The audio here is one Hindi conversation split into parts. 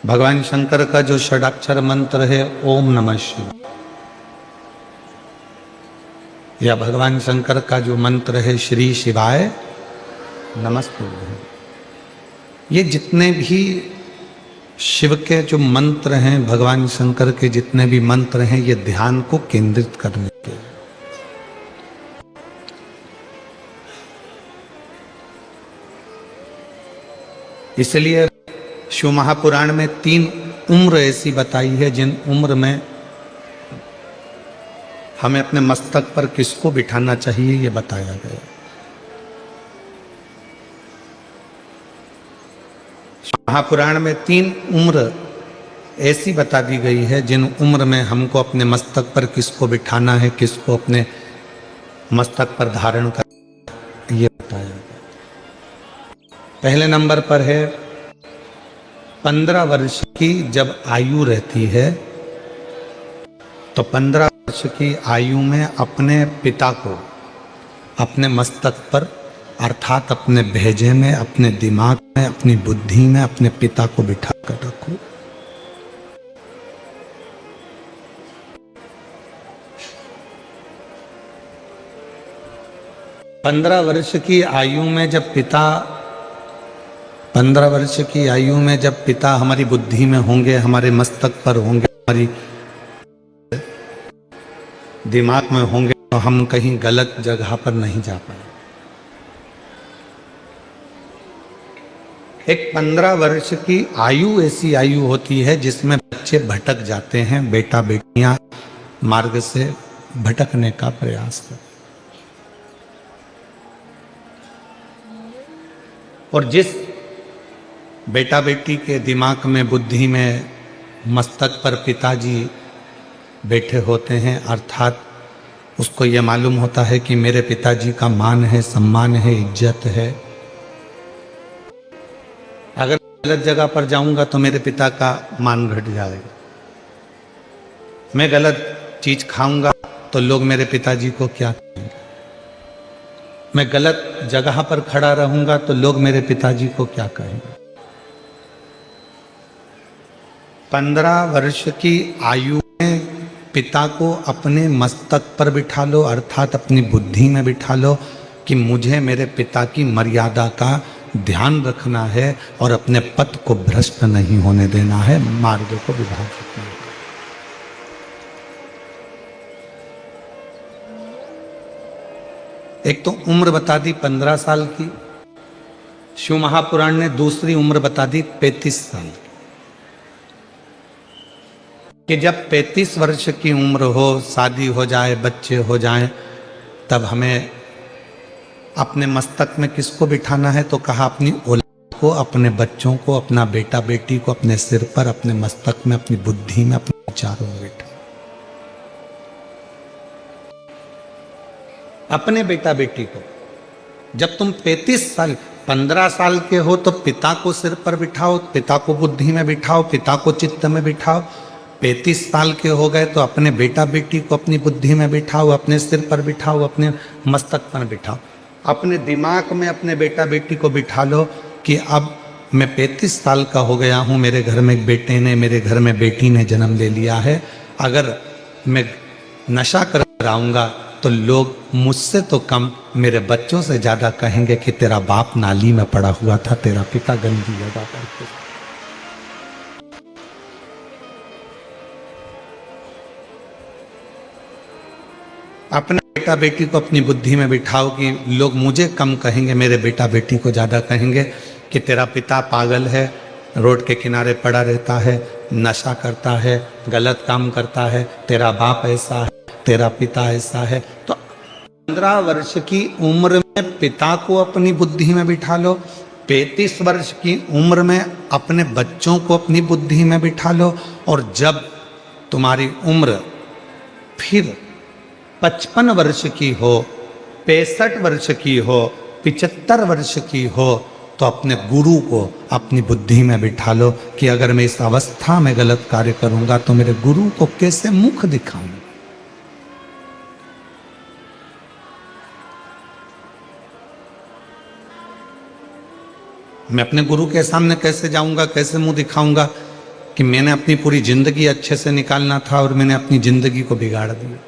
भगवान शंकर का जो षडाक्षर मंत्र है ओम नमः शिवाय, या भगवान शंकर का जो मंत्र है श्री शिवाय नमस्तुभ्यं, ये जितने भी शिव के जो मंत्र हैं, भगवान शंकर के जितने भी मंत्र हैं, ये ध्यान को केंद्रित करने के लिए। इसलिए शिव महापुराण में 3 उम्र ऐसी बताई है जिन उम्र में हमें अपने मस्तक पर किसको बिठाना चाहिए, ये बताया गया। महापुराण में 3 उम्र ऐसी बता दी गई है जिन उम्र में हमको अपने मस्तक पर किसको बिठाना है, किसको अपने मस्तक पर धारण करना, ये बताया गया। पहले नंबर पर है 15 वर्ष की जब आयु रहती है, तो 15 वर्ष की आयु में अपने पिता को अपने मस्तक पर अर्थात अपने भेजे में, अपने दिमाग में, अपनी बुद्धि में अपने पिता को बिठा कर रखो। पंद्रह वर्ष की आयु में जब पिता 15 वर्ष की आयु में जब पिता हमारी बुद्धि में होंगे, हमारे मस्तक पर होंगे, हमारी दिमाग में होंगे, तो हम कहीं गलत जगह पर नहीं जा पाए। एक 15 वर्ष की आयु ऐसी आयु होती है जिसमें बच्चे भटक जाते हैं, बेटा बेटियां मार्ग से भटकने का प्रयास करते। और जिस बेटा बेटी के दिमाग में, बुद्धि में, मस्तक पर पिताजी बैठे होते हैं, अर्थात उसको यह मालूम होता है कि मेरे पिताजी का मान है, सम्मान है, इज्जत है। अगर गलत जगह पर जाऊंगा तो मेरे पिता का मान घट जाएगा। मैं गलत चीज खाऊंगा तो लोग मेरे पिताजी को क्या कहेंगे। मैं गलत जगह पर खड़ा रहूंगा तो लोग मेरे पिताजी को क्या कहेंगे। 15 वर्ष की आयु में पिता को अपने मस्तक पर बिठा लो, अर्थात अपनी बुद्धि में बिठा लो कि मुझे मेरे पिता की मर्यादा का ध्यान रखना है और अपने पथ को भ्रष्ट नहीं होने देना है, मार्ग को विभाजित नहीं। एक तो उम्र बता दी 15 साल की, शिव महापुराण ने दूसरी उम्र बता दी 35 साल की, कि जब 35 वर्ष की उम्र हो, शादी हो जाए, बच्चे हो जाएं, तब हमें अपने मस्तक में किसको बिठाना है, तो कहा अपनी औलाद को, अपने बच्चों को, अपना बेटा बेटी को अपने सिर पर, अपने मस्तक में, अपनी बुद्धि में, अपने विचारों में बिठा। अपने बेटा बेटी को जब तुम 35 साल 15 साल के हो तो पिता को सिर पर बिठाओ, पिता को बुद्धि में बिठाओ, पिता को चित्त में बिठाओ। 35 साल के हो गए तो अपने बेटा बेटी को अपनी बुद्धि में बिठाओ, अपने सिर पर बिठाओ, अपने मस्तक पर बिठाओ। अपने दिमाग में अपने बेटा बेटी को बिठा लो कि अब मैं 35 साल का हो गया हूँ, मेरे घर में एक बेटे ने, मेरे घर में बेटी ने जन्म ले लिया है। अगर मैं नशा कर आऊँगा तो लोग मुझसे तो कम मेरे बच्चों से ज़्यादा कहेंगे कि तेरा बाप नाली में पड़ा हुआ था, तेरा पिता गंदी जगह पर। अपने बेटा बेटी को अपनी बुद्धि में बिठाओ कि लोग मुझे कम कहेंगे, मेरे बेटा बेटी को ज़्यादा कहेंगे कि तेरा पिता पागल है, रोड के किनारे पड़ा रहता है, नशा करता है, गलत काम करता है, तेरा बाप ऐसा है, तेरा पिता ऐसा है। तो 15 वर्ष की उम्र में पिता को अपनी बुद्धि में बिठा लो, 35 वर्ष की उम्र में अपने बच्चों को अपनी बुद्धि में बिठा लो, और जब तुम्हारी उम्र फिर 55 वर्ष की हो, 65 वर्ष की हो, 75 वर्ष की हो, तो अपने गुरु को अपनी बुद्धि में बिठा लो कि अगर मैं इस अवस्था में गलत कार्य करूंगा तो मेरे गुरु को कैसे मुख दिखाऊं। मैं अपने गुरु के सामने कैसे जाऊंगा, कैसे मुंह दिखाऊंगा। कि मैंने अपनी पूरी जिंदगी अच्छे से निकालना था और मैंने अपनी जिंदगी को बिगाड़ दिया।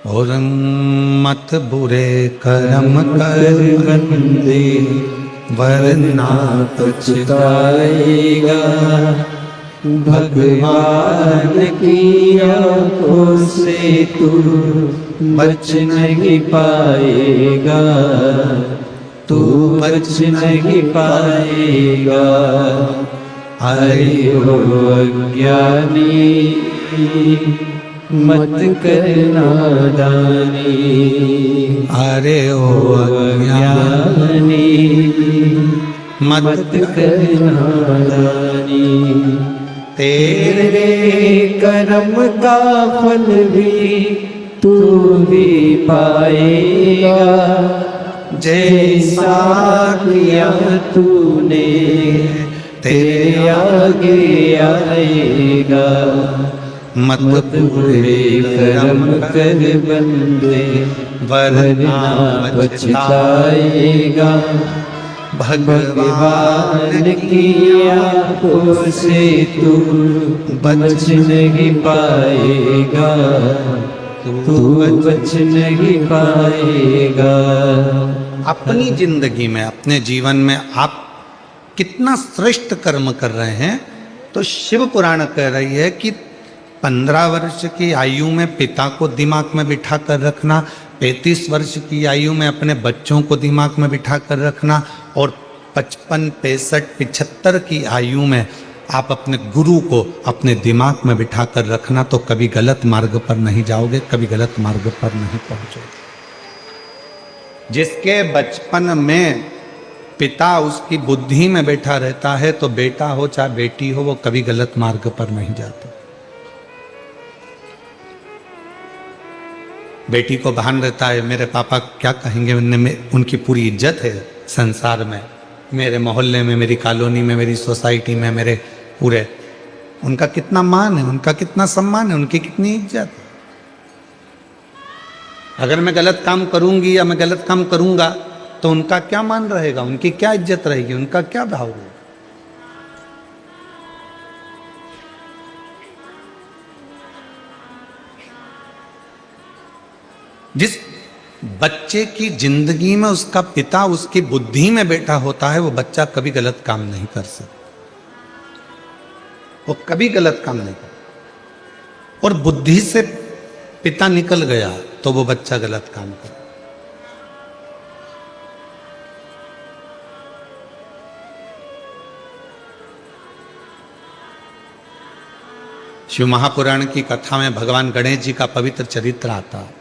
और मत बुरे कर्म कर बंदे वरना पछताएगा, भगवान की आंखों से तू बच नहीं पाएगा, तू बच नहीं पाएगा। अरे ओ अज्ञानी मत करना दानी, अरे ओ अज्ञानी मत करना दानी। तेरे कर्म का फल भी तू ही पाएगा, जैसा किया तूने तेरे आगे आएगा। मत बुरे कर्म कर बंदे वरना पछताएगा, भगवान की आंखों से तू बच नहीं पाएगा, तू बच नहीं पाएगा। अपनी जिंदगी में, अपने जीवन में आप कितना श्रेष्ठ कर्म कर रहे हैं, तो शिव पुराण कह रही है कि 15 वर्ष की आयु में पिता को दिमाग में बिठा कर रखना, 35 वर्ष की आयु में अपने बच्चों को दिमाग में बिठा कर रखना, और 55, 65, 75 की आयु में आप अपने गुरु को अपने दिमाग में बिठा कर रखना, तो कभी गलत मार्ग पर नहीं जाओगे, कभी गलत मार्ग पर नहीं पहुंचोगे। जिसके बचपन में पिता उसकी बुद्धि में बैठा रहता है, तो बेटा हो चाहे बेटी हो, वो कभी गलत मार्ग पर नहीं जाते। बेटी को भान रहता है मेरे पापा क्या कहेंगे, उनकी पूरी इज्जत है संसार में, मेरे मोहल्ले में, मेरी कॉलोनी में, मेरी सोसाइटी में, मेरे पूरे, उनका कितना मान है, उनका कितना सम्मान है, उनकी कितनी इज्जत है। अगर मैं गलत काम करूंगी या मैं गलत काम करूंगा तो उनका क्या मान रहेगा, उनकी क्या इज्जत रहेगी, उनका क्या भाव रहेगा। जिस बच्चे की जिंदगी में उसका पिता उसकी बुद्धि में बैठा होता है, वो बच्चा कभी गलत काम नहीं कर सकता, वो कभी गलत काम नहीं कर। और बुद्धि से पिता निकल गया तो वो बच्चा गलत काम कर। शिव महापुराण की कथा में भगवान गणेश जी का पवित्र चरित्र आता है।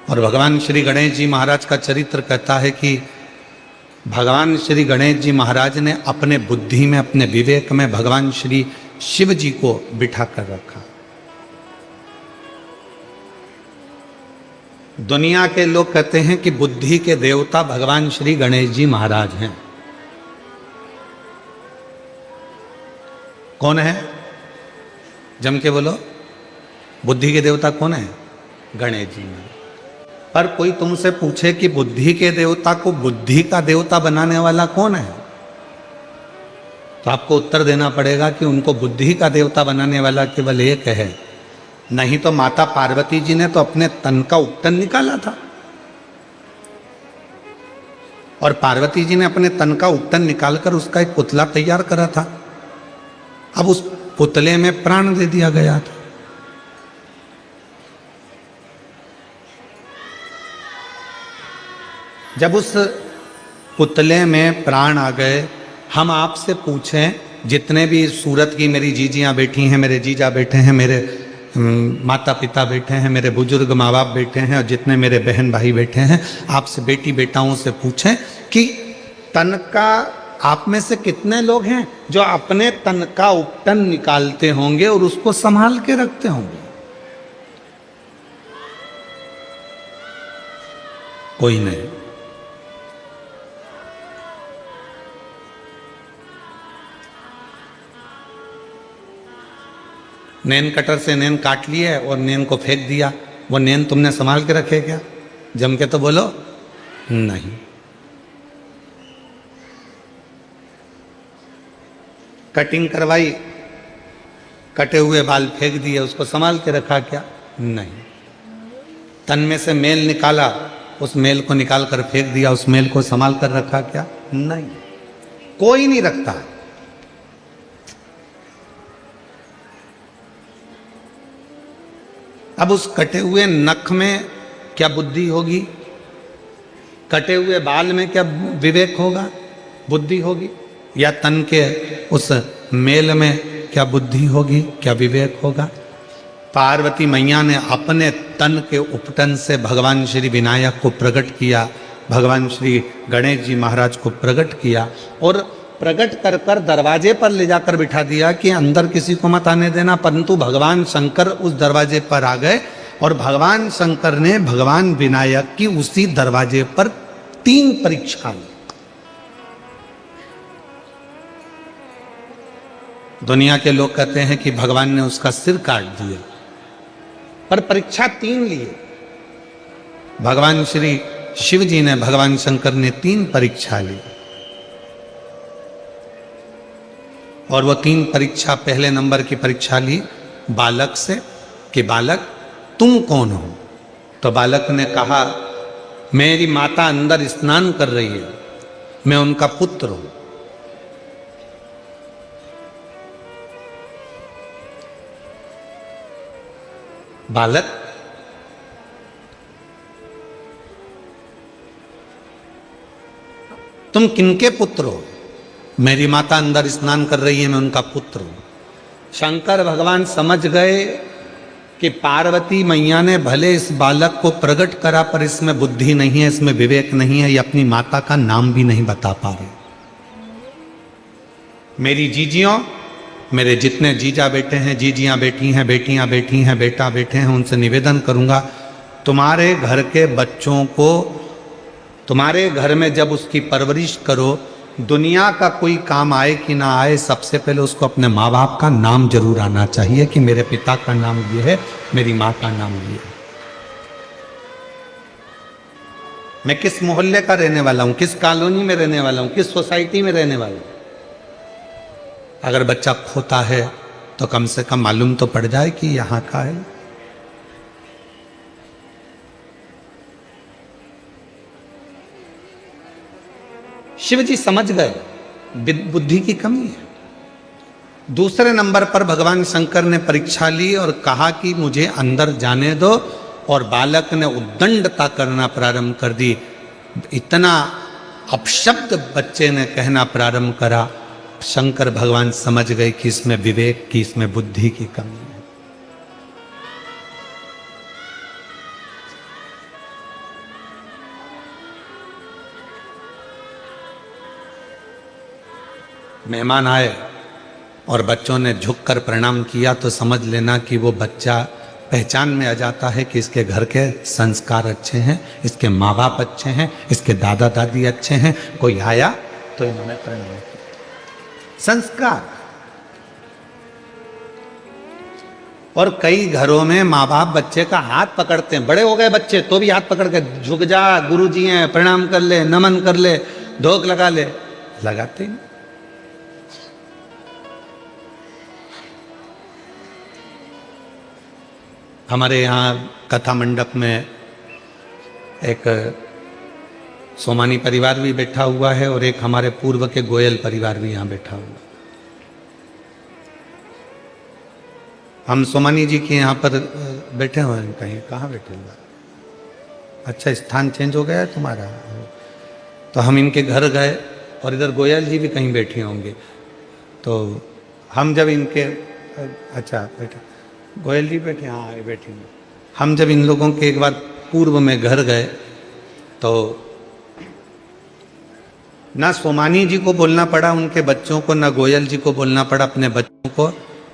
और भगवान श्री गणेश जी महाराज का चरित्र कहता है कि भगवान श्री गणेश जी महाराज ने अपने बुद्धि में, अपने विवेक में भगवान श्री शिव जी को बिठा कर रखा। दुनिया के लोग कहते हैं कि बुद्धि के देवता भगवान श्री गणेश जी महाराज हैं। कौन है? जम के बोलो, बुद्धि के देवता कौन है? गणेश जी महाराज। पर कोई तुमसे पूछे कि बुद्धि के देवता को बुद्धि का देवता बनाने वाला कौन है, तो आपको उत्तर देना पड़ेगा कि उनको बुद्धि का देवता बनाने वाला केवल एक है। नहीं तो माता पार्वती जी ने तो अपने तन का उपटन निकाला था, और पार्वती जी ने अपने तन का उपटन निकालकर उसका एक पुतला तैयार करा था। अब उस पुतले में प्राण दे दिया गया था। जब उस पुतले में प्राण आ गए, हम आपसे पूछें, जितने भी सूरत की मेरी जीजियाँ बैठी हैं, मेरे जीजा बैठे हैं, मेरे माता पिता बैठे हैं, मेरे बुजुर्ग माँ बाप बैठे हैं, और जितने मेरे बहन भाई बैठे हैं, आपसे बेटी बेटाओं से पूछें कि तन का आप में से कितने लोग हैं जो अपने तन का उपटन निकालते होंगे और उसको संभाल के रखते होंगे? कोई नहीं। नेन कटर से नेन काट लिए और नेन को फेंक दिया, वो नेन तुमने संभाल के रखे क्या? जम के तो बोलो नहीं। कटिंग करवाई, कटे हुए बाल फेंक दिए, उसको संभाल के रखा क्या? नहीं। तन में से मेल निकाला, उस मेल को निकाल कर फेंक दिया, उस मेल को संभाल कर रखा क्या? नहीं, कोई नहीं रखता। अब उस कटे हुए नख में क्या बुद्धि होगी? कटे हुए बाल में क्या विवेक होगा, बुद्धि होगी? या तन के उस मेल में क्या बुद्धि होगी, क्या विवेक होगा? पार्वती मैया ने अपने तन के उपटन से भगवान श्री विनायक को प्रकट किया, भगवान श्री गणेश जी महाराज को प्रकट किया और प्रकट कर कर दरवाजे पर ले जाकर बिठा दिया कि अंदर किसी को मत आने देना। परंतु भगवान शंकर उस दरवाजे पर आ गए और भगवान शंकर ने भगवान विनायक की उसी दरवाजे पर 3 परीक्षा ली। दुनिया के लोग कहते हैं कि भगवान ने उसका सिर काट दिया, पर परीक्षा 3 लिए। भगवान श्री शिव जी ने, भगवान शंकर ने 3 परीक्षा ली और वो 3 परीक्षा, पहले नंबर की परीक्षा ली बालक से कि बालक तुम कौन हो? तो बालक ने कहा मेरी माता अंदर स्नान कर रही है, मैं उनका पुत्र हूं। बालक तुम किनके पुत्र हो? मेरी माता अंदर स्नान कर रही है, मैं उनका पुत्र हूं। शंकर भगवान समझ गए कि पार्वती मैया ने भले इस बालक को प्रकट करा पर इसमें बुद्धि नहीं है, इसमें विवेक नहीं है, ये अपनी माता का नाम भी नहीं बता पा रहे। मेरी जीजियों, मेरे जितने जीजा बेटे हैं, जीजियां बेटी हैं, बेटियां बेटी हैं, बेटा बेटे हैं, उनसे निवेदन करूंगा तुम्हारे घर के बच्चों को, तुम्हारे घर में जब उसकी परवरिश करो, दुनिया का कोई काम आए कि ना आए, सबसे पहले उसको अपने माँ बाप का नाम जरूर आना चाहिए कि मेरे पिता का नाम ये है, मेरी माँ का नाम ये है। मैं किस मोहल्ले का रहने वाला हूं, किस कॉलोनी में रहने वाला हूं, किस सोसाइटी में रहने वाला हूं। अगर बच्चा खोता है तो कम से कम मालूम तो पड़ जाए कि यहां का है। शिव जी समझ गए बुद्धि की कमी है। दूसरे नंबर पर भगवान शंकर ने परीक्षा ली और कहा कि मुझे अंदर जाने दो, और बालक ने उद्दंडता करना प्रारंभ कर दी। इतना अपशब्द बच्चे ने कहना प्रारंभ करा, शंकर भगवान समझ गए कि इसमें विवेक की, इसमें बुद्धि की कमी है। मेहमान आए और बच्चों ने झुककर प्रणाम किया तो समझ लेना कि वो बच्चा पहचान में आ जाता है कि इसके घर के संस्कार अच्छे हैं, इसके माँ बाप अच्छे हैं, इसके दादा दादी अच्छे हैं। कोई आया तो इन्होंने प्रणाम किया। संस्कार। और कई घरों में माँ बाप बच्चे का हाथ पकड़ते हैं, बड़े हो गए बच्चे तो भी हाथ पकड़ के झुक जा, गुरुजी हैं, प्रणाम कर ले, नमन कर ले, धोख लगा ले, लगाते नहीं। हमारे यहाँ कथा मंडप में एक सोमानी परिवार भी बैठा हुआ है और एक हमारे पूर्व के गोयल परिवार भी यहाँ बैठा हुआ। हम सोमानी जी के यहाँ पर बैठे हुए हैं। कहीं कहाँ बैठे हुए? अच्छा, स्थान चेंज हो गया है तुम्हारा। तो हम इनके घर गए और इधर गोयल जी भी कहीं बैठे होंगे। तो हम जब इनके, अच्छा बैठा, गोयल जी बैठे, हाँ ये बैठे हैं। हम जब इन लोगों के एक बार पूर्व में घर गए तो ना सोमानी जी को बोलना पड़ा उनके बच्चों को, ना गोयल जी को बोलना पड़ा अपने बच्चों को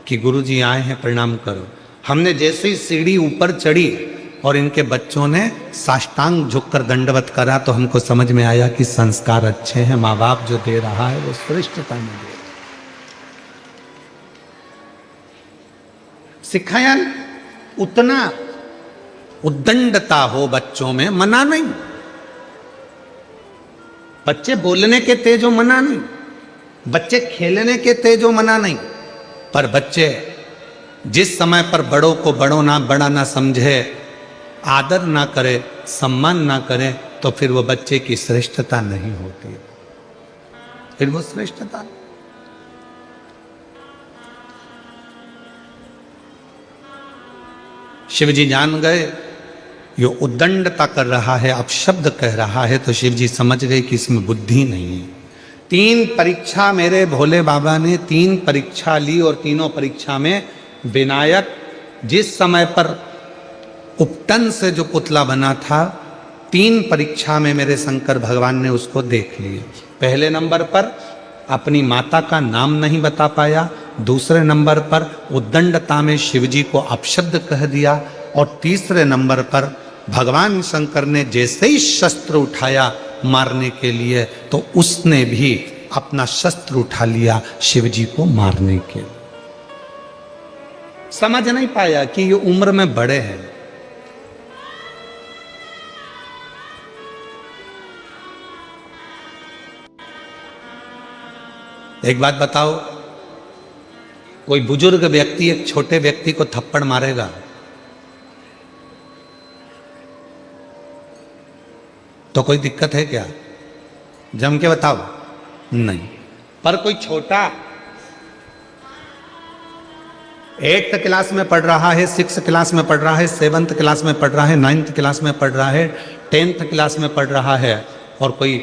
कि गुरुजी आए हैं, प्रणाम करो। हमने जैसे ही सीढ़ी ऊपर चढ़ी और इनके बच्चों ने साष्टांग झुककर दंडवत करा तो हमको समझ में आया कि संस्कार अच्छे हैं, माँ बाप जो दे रहा है वो श्रेष्ठता में दे रहा है। सिखाया उतना उद्दंडता हो बच्चों में, मना नहीं। बच्चे बोलने के तेज हो, मना नहीं। बच्चे खेलने के तेज हो, मना नहीं। पर बच्चे जिस समय पर बड़ों को बड़ा ना समझे, आदर ना करे, सम्मान ना करे, तो फिर वो बच्चे की श्रेष्ठता नहीं होती, फिर वो श्रेष्ठता। शिव जी जान गए ये उद्दंडता कर रहा है, अपशब्द कह रहा है, तो शिव जी समझ गए कि इसमें बुद्धि नहीं है। 3 परीक्षा मेरे भोले बाबा ने 3 परीक्षा ली, और तीनों परीक्षा में विनायक जिस समय पर उपटन से जो पुतला बना था, 3 परीक्षा में मेरे शंकर भगवान ने उसको देख लिया। पहले नंबर पर अपनी माता का नाम नहीं बता पाया, दूसरे नंबर पर उद्दंडता में शिवजी को अपशब्द कह दिया, और तीसरे नंबर पर भगवान शंकर ने जैसे ही शस्त्र उठाया मारने के लिए, तो उसने भी अपना शस्त्र उठा लिया शिवजी को मारने के लिए। समझ नहीं पाया कि ये उम्र में बड़े हैं। एक बात बताओ, कोई बुजुर्ग व्यक्ति एक छोटे व्यक्ति को थप्पड़ मारेगा तो कोई दिक्कत है क्या? जम के बताओ, नहीं। पर कोई छोटा 8th क्लास में पढ़ रहा है, 6th क्लास में पढ़ रहा है, 7th क्लास में पढ़ रहा है, 9th क्लास में पढ़ रहा है, 10th क्लास में पढ़ रहा है, और कोई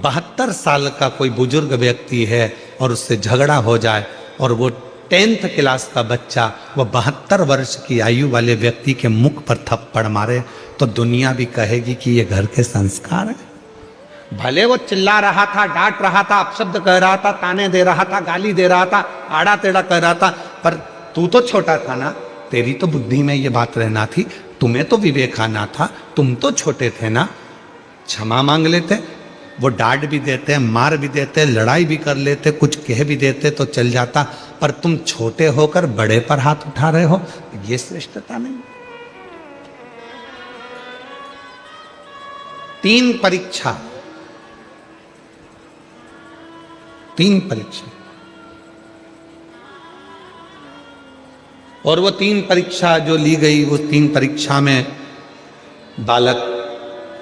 72 साल का कोई बुजुर्ग व्यक्ति है और उससे झगड़ा हो जाए, और वो 10th क्लास का बच्चा वो 72 वर्ष की आयु वाले व्यक्ति के मुख पर थप्पड़ मारे, तो दुनिया भी कहेगी कि ये घर के संस्कार है। भले वो चिल्ला रहा था, डांट रहा था, अपशब्द कह रहा था, ताने दे रहा था, गाली दे रहा था, आड़ा टेढ़ा कह रहा था, पर तू तो छोटा था ना, तेरी तो बुद्धि में ये बात रहना थी, तुम्हें तो विवेक आना था, तुम तो छोटे थे ना। क्षमा मांग लेते, वो डांट भी देते, मार भी देते, लड़ाई भी कर लेते, कुछ कह भी देते तो चल जाता, पर तुम छोटे होकर बड़े पर हाथ उठा रहे हो, ये श्रेष्ठता नहीं। 3 परीक्षा, 3 परीक्षा, और वो 3 परीक्षा जो ली गई, वो 3 परीक्षा में बालक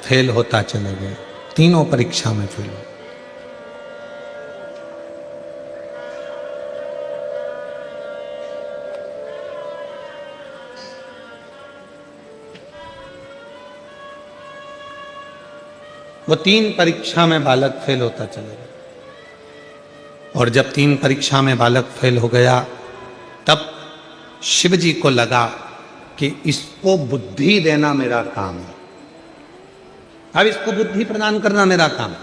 फेल होता चले गए, तीनों परीक्षा में फेल। वो 3 परीक्षा में बालक फेल होता चला गया, और जब 3 परीक्षा में बालक फेल हो गया, तब शिव जी को लगा कि इसको बुद्धि देना मेरा काम है, अब इसको बुद्धि प्रदान करना मेरा काम।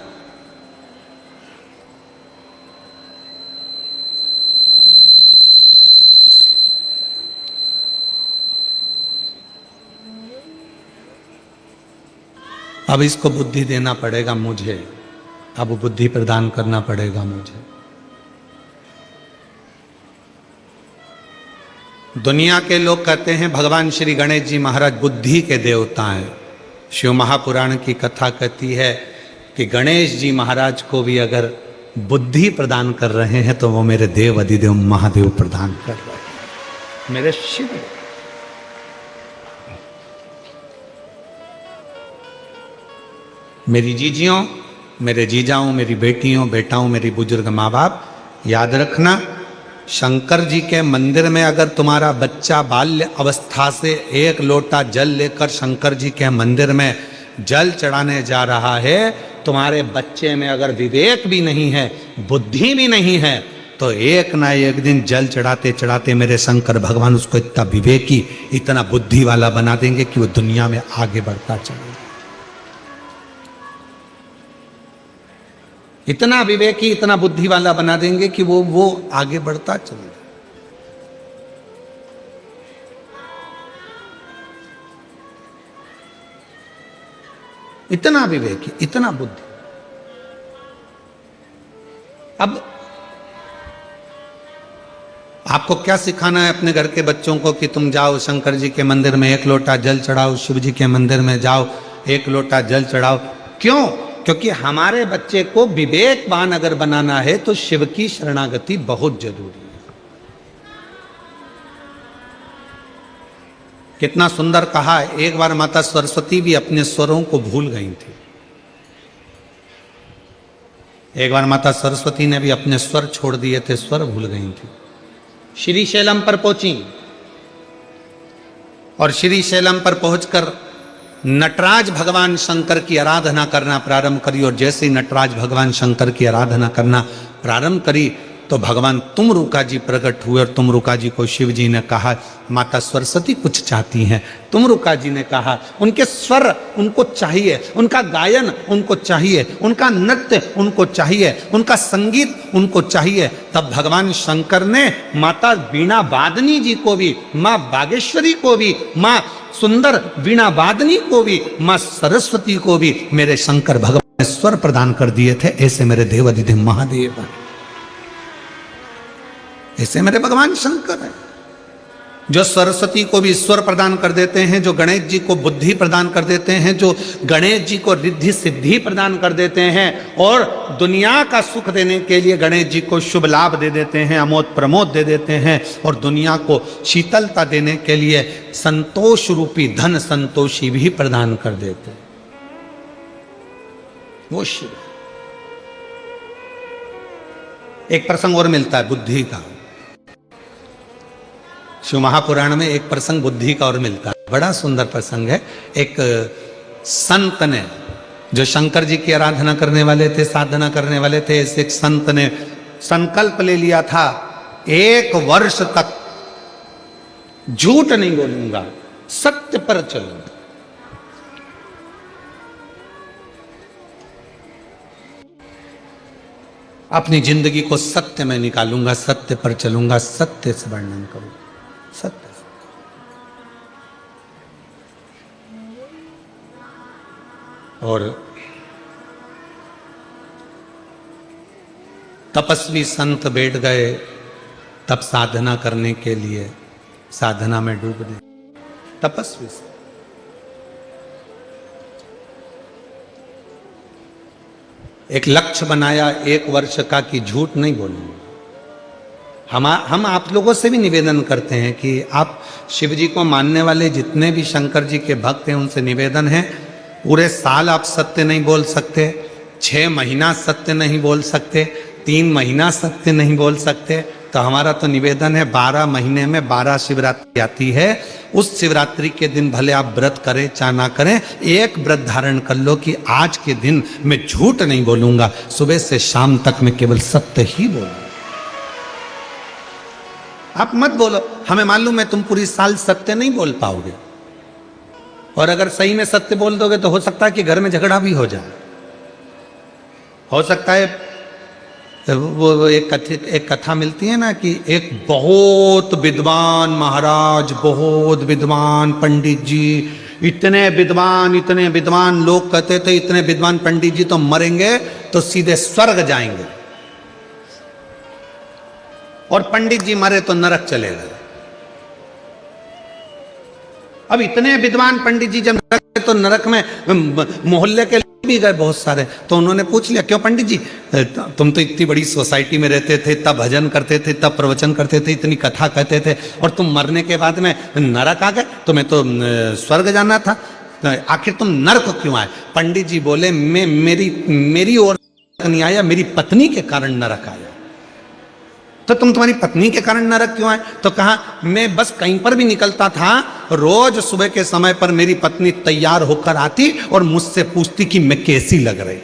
अब इसको बुद्धि देना पड़ेगा मुझे, अब बुद्धि प्रदान करना पड़ेगा मुझे। दुनिया के लोग कहते हैं भगवान श्री गणेश जी महाराज बुद्धि के देवता हैं। शिव महापुराण की कथा कहती है कि गणेश जी महाराज को भी अगर बुद्धि प्रदान कर रहे हैं तो वो मेरे देव अधिदेव महादेव प्रदान कर रहे हैं, मेरे शिव। मेरी जीजियों, मेरे जीजाओं, मेरी बेटियों, बेटाओं, मेरी बुजुर्ग माँ बाप, याद रखना, शंकर जी के मंदिर में अगर तुम्हारा बच्चा बाल्य अवस्था से 1 लोटा जल लेकर शंकर जी के मंदिर में जल चढ़ाने जा रहा है, तुम्हारे बच्चे में अगर विवेक भी नहीं है, बुद्धि भी नहीं है, तो एक ना एक दिन जल चढ़ाते चढ़ाते मेरे शंकर भगवान उसको इतना विवेकी, इतना बुद्धि वाला बना देंगे कि वो दुनिया में आगे बढ़ता चलेगा। इतना विवेकी, इतना बुद्धि वाला बना देंगे कि वो आगे बढ़ता चलेगा। इतना विवेकी, इतना बुद्धि। अब आपको क्या सिखाना है अपने घर के बच्चों को कि तुम जाओ शंकर जी के मंदिर में 1 लोटा जल चढ़ाओ, शिव जी के मंदिर में जाओ 1 लोटा जल चढ़ाओ? क्यों? क्योंकि हमारे बच्चे को विवेकवान अगर बनाना है तो शिव की शरणागति बहुत जरूरी है। कितना सुंदर कहा है। एक बार माता सरस्वती भी अपने स्वरों को भूल गई थी। एक बार माता सरस्वती ने भी अपने स्वर छोड़ दिए थे, स्वर भूल गई थी। श्री शैलम पर पहुंची और श्री शैलम पर पहुंचकर नटराज भगवान शंकर की आराधना करना प्रारंभ करी। और जैसे ही नटराज भगवान शंकर की आराधना करना प्रारंभ करी तो भगवान तुमरुका जी प्रकट हुए और तुमरुका जी को शिव जी ने कहा माता सरस्वती कुछ चाहती हैं। तुमरुका जी ने कहा उनके स्वर उनको चाहिए, उनका गायन उनको चाहिए, उनका नृत्य उनको चाहिए, उनका संगीत उनको चाहिए। तब भगवान शंकर ने माता वीणा वादनी जी को भी, माँ बागेश्वरी को भी, माँ सुंदर वीणा वादनी को भी, माँ सरस्वती को भी मेरे शंकर भगवान ने स्वर प्रदान कर दिए थे। ऐसे मेरे देवाधिदेव महादेव हैं, ऐसे मेरे भगवान शंकर हैं जो सरस्वती को भी स्वर प्रदान कर देते हैं, जो गणेश जी को बुद्धि प्रदान कर देते हैं, जो गणेश जी को रिद्धि सिद्धि प्रदान कर देते हैं और दुनिया का सुख देने के लिए गणेश जी को शुभ लाभ दे देते हैं, अमोद प्रमोद दे देते हैं और दुनिया को शीतलता देने के लिए संतोष रूपी धन संतोषी भी प्रदान कर देते हैं। वो शिव। एक प्रसंग और मिलता है बुद्धि का। शिव महापुराण में एक प्रसंग बुद्धि का और मिलता है, बड़ा सुंदर प्रसंग है। एक संत ने, जो शंकर जी की आराधना करने वाले थे, साधना करने वाले थे, ऐसे एक संत ने संकल्प ले लिया था 1 वर्ष तक झूठ नहीं बोलूंगा, सत्य पर चलूंगा। अपनी जिंदगी को सत्य में निकालूंगा, सत्य पर चलूंगा, सत्य से वर्णन करूंगा, सत्य से। और तपस्वी संत बैठ गए तब साधना करने के लिए, साधना में डूब गए तपस्वी से। एक लक्ष्य बनाया 1 वर्ष का कि झूठ नहीं बोलूंगा। हम आप लोगों से भी निवेदन करते हैं कि आप शिव जी को मानने वाले जितने भी शंकर जी के भक्त हैं उनसे निवेदन है, पूरे साल आप सत्य नहीं बोल सकते, 6 महीना सत्य नहीं बोल सकते, 3 महीना सत्य नहीं बोल सकते, तो हमारा तो निवेदन है 12 महीने में 12 शिवरात्रि आती है, उस शिवरात्रि के दिन भले आप व्रत करें चाहे ना करें, एक व्रत धारण कर लो कि आज के दिन मैं झूठ नहीं बोलूंगा, सुबह से शाम तक मैं केवल सत्य ही बोलूंगा। आप मत बोलो, हमें मालूम है तुम पूरी साल सत्य नहीं बोल पाओगे, और अगर सही में सत्य बोल दोगे तो हो सकता है कि घर में झगड़ा भी हो जाए। हो सकता है वो एक कथा मिलती है ना कि एक बहुत विद्वान महाराज, बहुत विद्वान पंडित जी, इतने विद्वान लोग कहते थे इतने विद्वान पंडित जी तो मरेंगे तो सीधे स्वर्ग जाएंगे, और पंडित जी मरे तो नरक चले गए। अब इतने विद्वान पंडित जी जब नरक गए तो नरक में मोहल्ले के भी गए बहुत सारे, तो उन्होंने पूछ लिया क्यों पंडित जी, तुम तो इतनी बड़ी सोसाइटी में रहते थे, तब भजन करते थे, तब प्रवचन करते थे, इतनी कथा कहते थे, और तुम मरने के बाद में नरक आ गए, तुम्हें तो स्वर्ग जाना था, आखिर तुम नरक क्यों आए? पंडित जी बोले मैं मेरी ओर नहीं आया, मेरी पत्नी के कारण नरक आया। तो तुम तुम्हारी पत्नी के कारण नरक क्यों आए? तो कहा मैं बस कहीं पर भी निकलता था, रोज सुबह के समय पर मेरी पत्नी तैयार होकर आती और मुझसे पूछती कि मैं कैसी लग रही,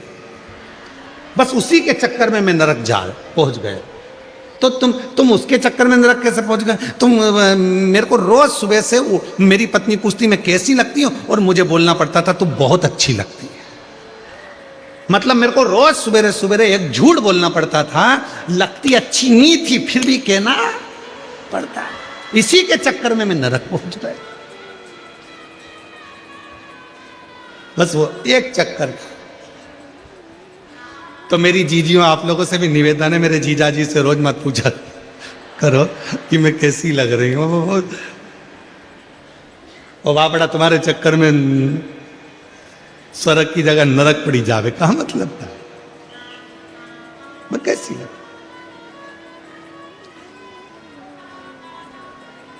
बस उसी के चक्कर में मैं नरक जा पहुंच गए। तो तुम उसके चक्कर में नरक कैसे पहुंच गए? तुम मेरे को रोज सुबह से मेरी पत्नी पूछती मैं कैसी लगती हूँ और मुझे बोलना पड़ता था तुम बहुत अच्छी लगती है। मतलब मेरे को रोज सवेरे सवेरे एक झूठ बोलना पड़ता था, लगती अच्छी नहीं थी फिर भी कहना पड़ता, इसी के चक्कर में मैं नरक पहुंच गया। बस वो एक चक्कर। तो मेरी जीजियों आप लोगों से भी निवेदन है, मेरे जीजा जी से रोज मत पूछा करो कि मैं कैसी लग रही हूँ। और बापड़ा तुम्हारे चक्कर में स्वर्ग की जगह नरक पड़ी जावे, कहा मतलब था, मैं कैसी लग।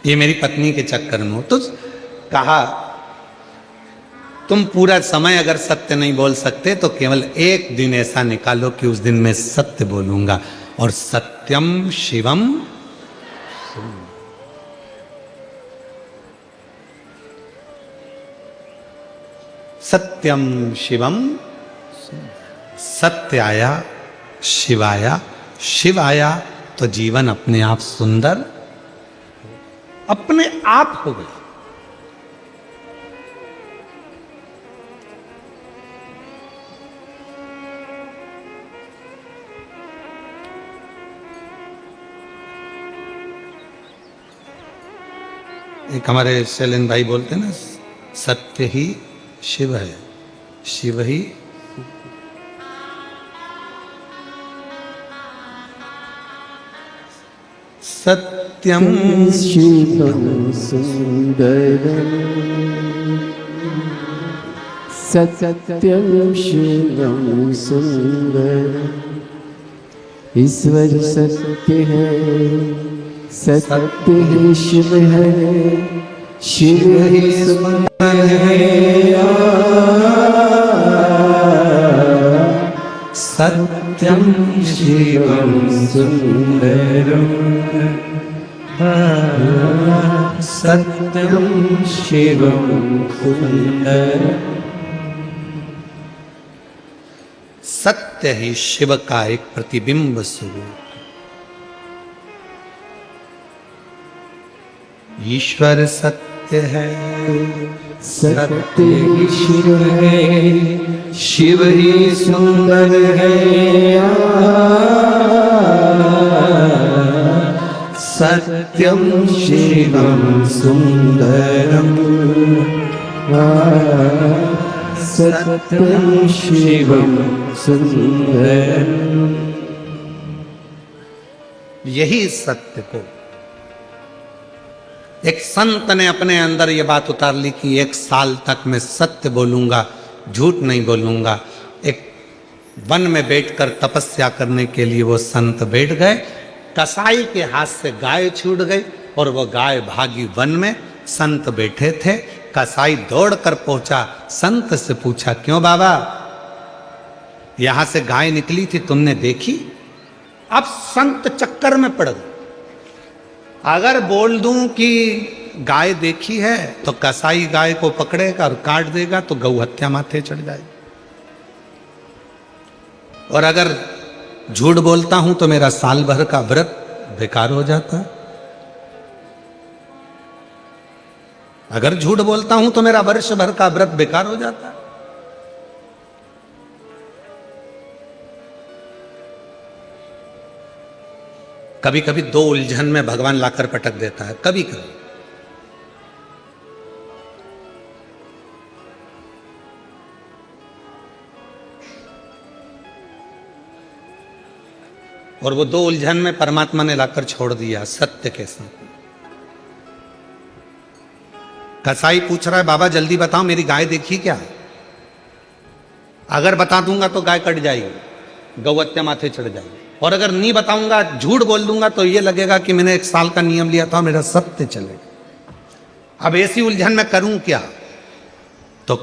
ये मेरी पत्नी के चक्कर में हो। तो कहा तुम पूरा समय अगर सत्य नहीं बोल सकते तो केवल एक दिन ऐसा निकालो कि उस दिन मैं सत्य बोलूंगा। और सत्यम शिवम, सत्यम शिवम, सत्य आया, शिव आया, शिव आया तो जीवन अपने आप सुंदर अपने आप हो गई। एक हमारे शैलेंद्र भाई बोलते हैं ना, सत्य ही शिव है, शिव ही सत्यम शिवं सुंदरं, सत्यं शिवं सुंदरं। ईश्वर सत्य है, सत्य ही शिव है, शिव ही सुंदर है। सत्यम शिवं सुंदरं, सत्यं शिवं सुंदरं। सत्य ही शिव का एक प्रतिबिंब स्वरूप। ईश्वर सत्य है, सत्य ही शिव है, शिव ही सुंदर है। सत्यं शिवं सुंदरं, सत्यं शिवं सुंदरं। यही सत्य को एक संत ने अपने अंदर ये बात उतार ली कि 1 साल तक मैं सत्य बोलूंगा, झूठ नहीं बोलूंगा। एक वन में बैठकर तपस्या करने के लिए वो संत बैठ गए। कसाई के हाथ से गाय छूट गई और वो गाय भागी वन में। संत बैठे थे, कसाई दौड़कर पहुंचा, संत से पूछा, क्यों बाबा यहां से गाय निकली थी, तुमने देखी? अब संत चक्कर में पड़ गए। अगर बोल दूं कि गाय देखी है तो कसाई गाय को पकड़ेगा और काट देगा तो गौ हत्या माथे चढ़ जाएगी। और अगर झूठ बोलता हूं तो मेरा साल भर का व्रत बेकार हो जाता। अगर झूठ बोलता हूं तो मेरा वर्ष भर का व्रत बेकार हो जाता। कभी कभी 2 उलझन में भगवान लाकर पटक देता है, कभी कभी। और वो 2 उलझन में परमात्मा ने लाकर छोड़ दिया सत्य के साथ। कसाई पूछ रहा है, बाबा जल्दी बताओ मेरी गाय देखी क्या? अगर बता दूंगा तो गाय कट जाएगी, गौहत्या माथे चढ़ जाएगी। और अगर नहीं बताऊंगा, झूठ बोल दूंगा तो ये लगेगा कि मैंने 1 साल का नियम लिया था, मेरा सत्य चलेगा। अब ऐसी उलझन में करूं क्या? तो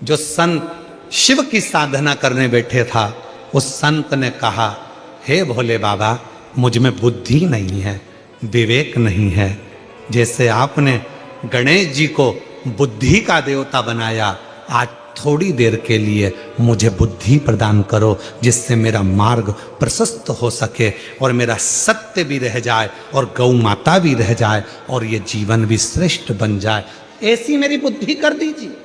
जो संत शिव की साधना करने बैठे था, उस संत ने कहा, हे भोले बाबा, मुझ में बुद्धि नहीं है, विवेक नहीं है। जैसे आपने गणेश जी को बुद्धि का देवता बनाया, आज थोड़ी देर के लिए मुझे बुद्धि प्रदान करो, जिससे मेरा मार्ग प्रशस्त हो सके और मेरा सत्य भी रह जाए और गौ माता भी रह जाए और ये जीवन भी श्रेष्ठ बन जाए। ऐसी मेरी बुद्धि कर दीजिए।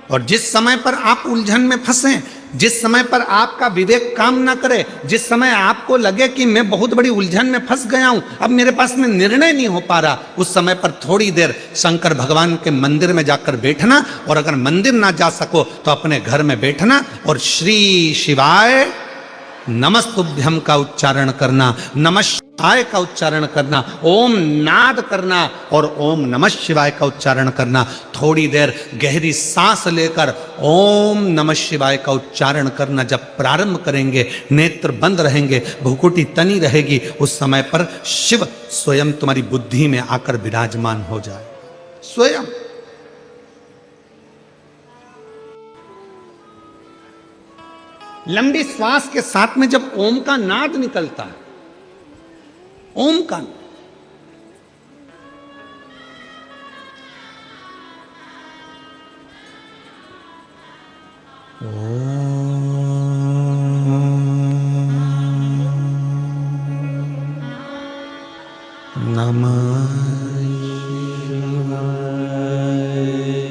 और जिस समय पर आप उलझन में फंसे, जिस समय पर आपका विवेक काम ना करे, जिस समय आपको लगे कि मैं बहुत बड़ी उलझन में फंस गया हूं, अब मेरे पास में निर्णय नहीं हो पा रहा, उस समय पर थोड़ी देर शंकर भगवान के मंदिर में जाकर बैठना। और अगर मंदिर ना जा सको तो अपने घर में बैठना और श्री शिवाय नमस्तुभ्यम का उच्चारण करना, नमः शिवाय का उच्चारण करना, ओम नाद करना और ओम नमः शिवाय का उच्चारण करना। थोड़ी देर गहरी सांस लेकर ओम नमः शिवाय का उच्चारण करना। जब प्रारंभ करेंगे, नेत्र बंद रहेंगे, भुकुटी तनी रहेगी, उस समय पर शिव स्वयं तुम्हारी बुद्धि में आकर विराजमान हो जाए। स्वयं लंबी श्वास के साथ में जब ओम का नाद निकलता है, ओम का नमः।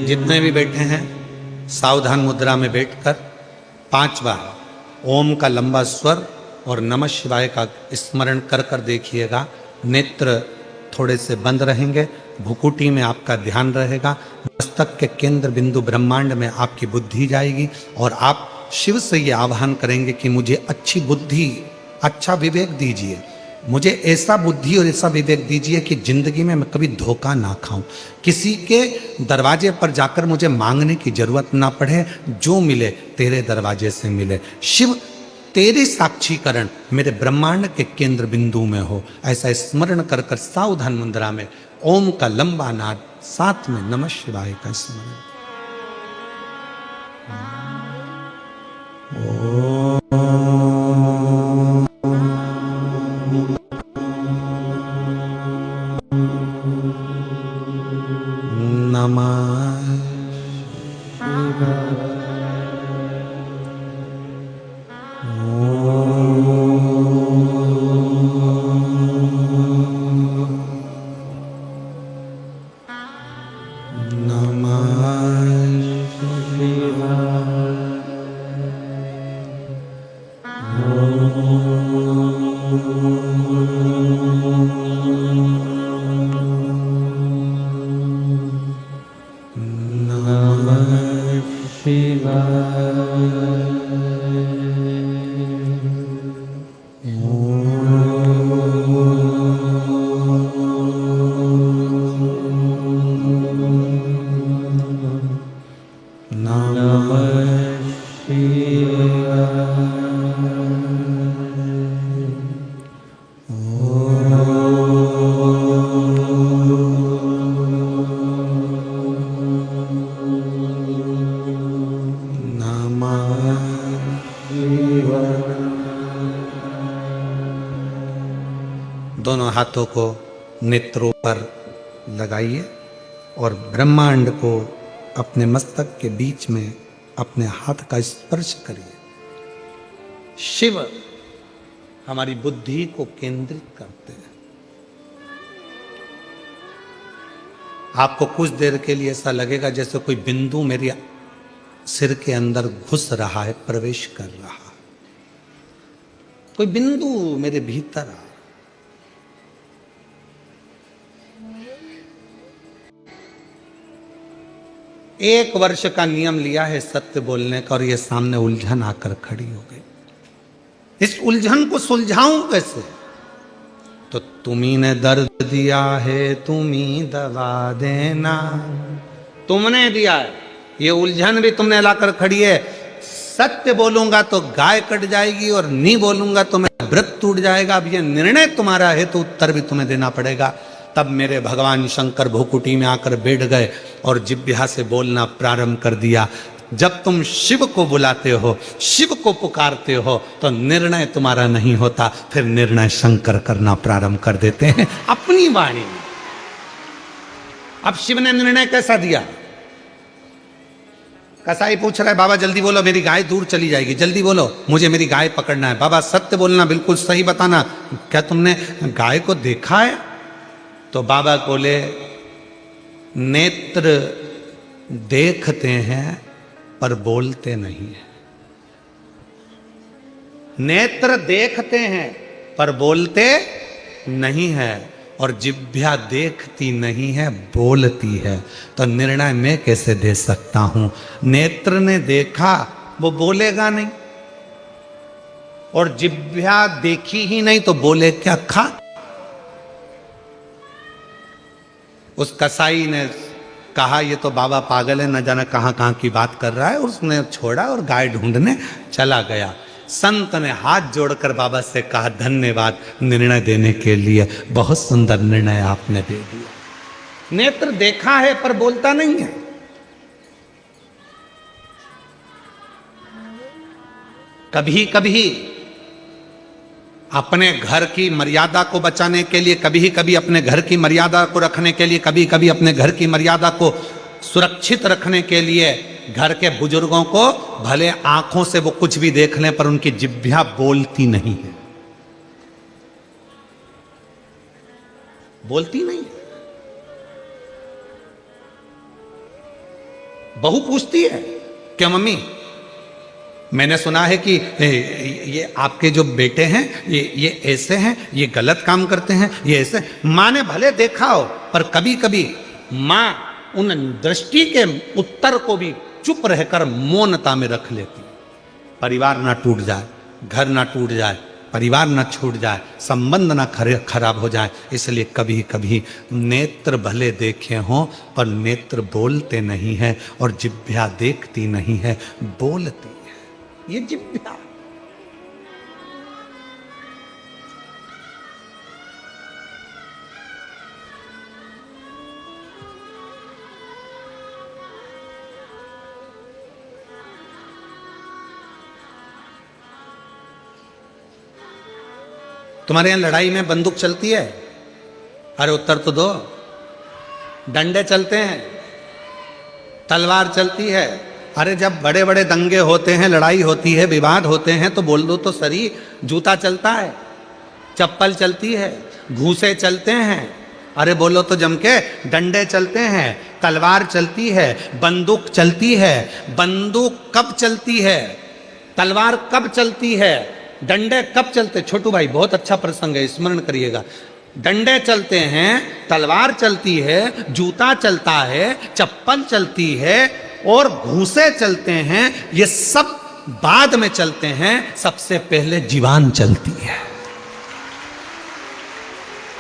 जितने भी बैठे हैं सावधान मुद्रा में बैठकर 5 बार ओम का लंबा स्वर और नमः शिवाय का स्मरण कर कर देखिएगा। नेत्र थोड़े से बंद रहेंगे, भुकुटी में आपका ध्यान रहेगा, मस्तक के केंद्र बिंदु ब्रह्मांड में आपकी बुद्धि जाएगी और आप शिव से ये आह्वान करेंगे कि मुझे अच्छी बुद्धि, अच्छा विवेक दीजिए, मुझे ऐसा बुद्धि और ऐसा विवेक दीजिए कि जिंदगी में मैं कभी धोखा ना खाऊं, किसी के दरवाजे पर जाकर मुझे मांगने की जरूरत ना पड़े, जो मिले तेरे दरवाजे से मिले। शिव तेरे साक्षीकरण मेरे ब्रह्मांड के केंद्र बिंदु में हो, ऐसा स्मरण कर कर सावधान मुद्रा में ओम का लंबा नाद, साथ में नमः शिवाय का स्मरण। दोनों हाथों को नेत्रों पर लगाइए और ब्रह्मांड को अपने मस्तक के बीच में अपने हाथ का स्पर्श करिए। शिव हमारी बुद्धि को केंद्रित करते हैं। आपको कुछ देर के लिए ऐसा लगेगा जैसे कोई बिंदु मेरे सिर के अंदर घुस रहा है, प्रवेश कर रहा है, कोई बिंदु मेरे भीतर आ। 1 वर्ष का नियम लिया है सत्य बोलने का और ये सामने उलझन आकर खड़ी हो गई। इस उलझन को सुलझाऊं कैसे? तो तुम्ही ने दर्द दिया है, तुम्ही दवा देना। तुमने दिया है, ये उलझन भी तुमने लाकर खड़ी है। सत्य बोलूंगा तो गाय कट जाएगी और नहीं बोलूंगा तो मेरा व्रत टूट जाएगा। अब ये निर्णय तुम्हारा है तो उत्तर भी तुम्हें देना पड़ेगा। तब मेरे भगवान शंकर भूकुटी में आकर बैठ गए और जिह्वा से बोलना प्रारंभ कर दिया। जब तुम शिव को बुलाते हो, शिव को पुकारते हो, तो निर्णय तुम्हारा नहीं होता, फिर निर्णय शंकर करना प्रारंभ कर देते हैं अपनी वाणी में। अब शिव ने निर्णय कैसा दिया? कसाई पूछ रहा है, बाबा जल्दी बोलो मेरी गाय दूर चली जाएगी, जल्दी बोलो मुझे मेरी गाय पकड़ना है। बाबा सत्य बोलना, बिल्कुल सही बताना, क्या तुमने गाय को देखा है? तो बाबा बोले, नेत्र देखते हैं पर बोलते नहीं है। नेत्र देखते हैं पर बोलते नहीं है, और जिह्वा देखती नहीं है, बोलती है। तो निर्णय मैं कैसे दे सकता हूं? नेत्र ने देखा, वो बोलेगा नहीं, और जिह्वा देखी ही नहीं तो बोले क्या खा। उस कसाई ने कहा ये तो बाबा पागल है, न जाने कहां कहां की बात कर रहा है, और उसने छोड़ा और गाय ढूंढने चला गया। संत ने हाथ जोड़कर बाबा से कहा धन्यवाद निर्णय देने के लिए, बहुत सुंदर निर्णय आपने दे दिया। नेत्र देखा है पर बोलता नहीं है। कभी कभी अपने घर की मर्यादा को बचाने के लिए, कभी कभी अपने घर की मर्यादा को रखने के लिए, कभी कभी अपने घर की मर्यादा को सुरक्षित रखने के लिए घर के बुजुर्गों को भले आंखों से वो कुछ भी देख लें पर उनकी जिह्वा बोलती नहीं है, बोलती नहीं है। बहू पूछती है क्या मम्मी, मैंने सुना है कि ये आपके जो बेटे हैं ये ऐसे हैं, ये गलत काम करते हैं, ये ऐसे। माँ ने भले देखा हो पर कभी कभी माँ उन दृष्टि के उत्तर को भी चुप रहकर मौनता में रख लेती। परिवार ना टूट जाए, घर ना टूट जाए, परिवार ना छूट जाए, संबंध ना खराब हो जाए, इसलिए कभी कभी नेत्र भले देखे हों पर नेत्र बोलते नहीं है, और जिह्वा देखती नहीं है, बोलती है। ये जिह्वा। तुम्हारे यहां लड़ाई में बंदूक चलती है? अरे उत्तर तो दो। डंडे चलते हैं, तलवार चलती है। अरे जब बड़े बड़े दंगे होते हैं, लड़ाई होती है, विवाद होते हैं तो बोल दो तो सरी। जूता चलता है, चप्पल चलती है, घूसे चलते हैं। अरे बोलो तो जम के। डंडे चलते हैं, तलवार चलती है, बंदूक चलती है। बंदूक कब चलती है? तलवार कब चलती है? डंडे कब चलते? छोटू भाई बहुत अच्छा प्रसंग है, स्मरण करिएगा। डंडे चलते हैं, तलवार चलती है, जूता चलता है, चप्पल चलती है और घूसे चलते हैं। ये सब बाद में चलते हैं, सबसे पहले जीवान चलती है।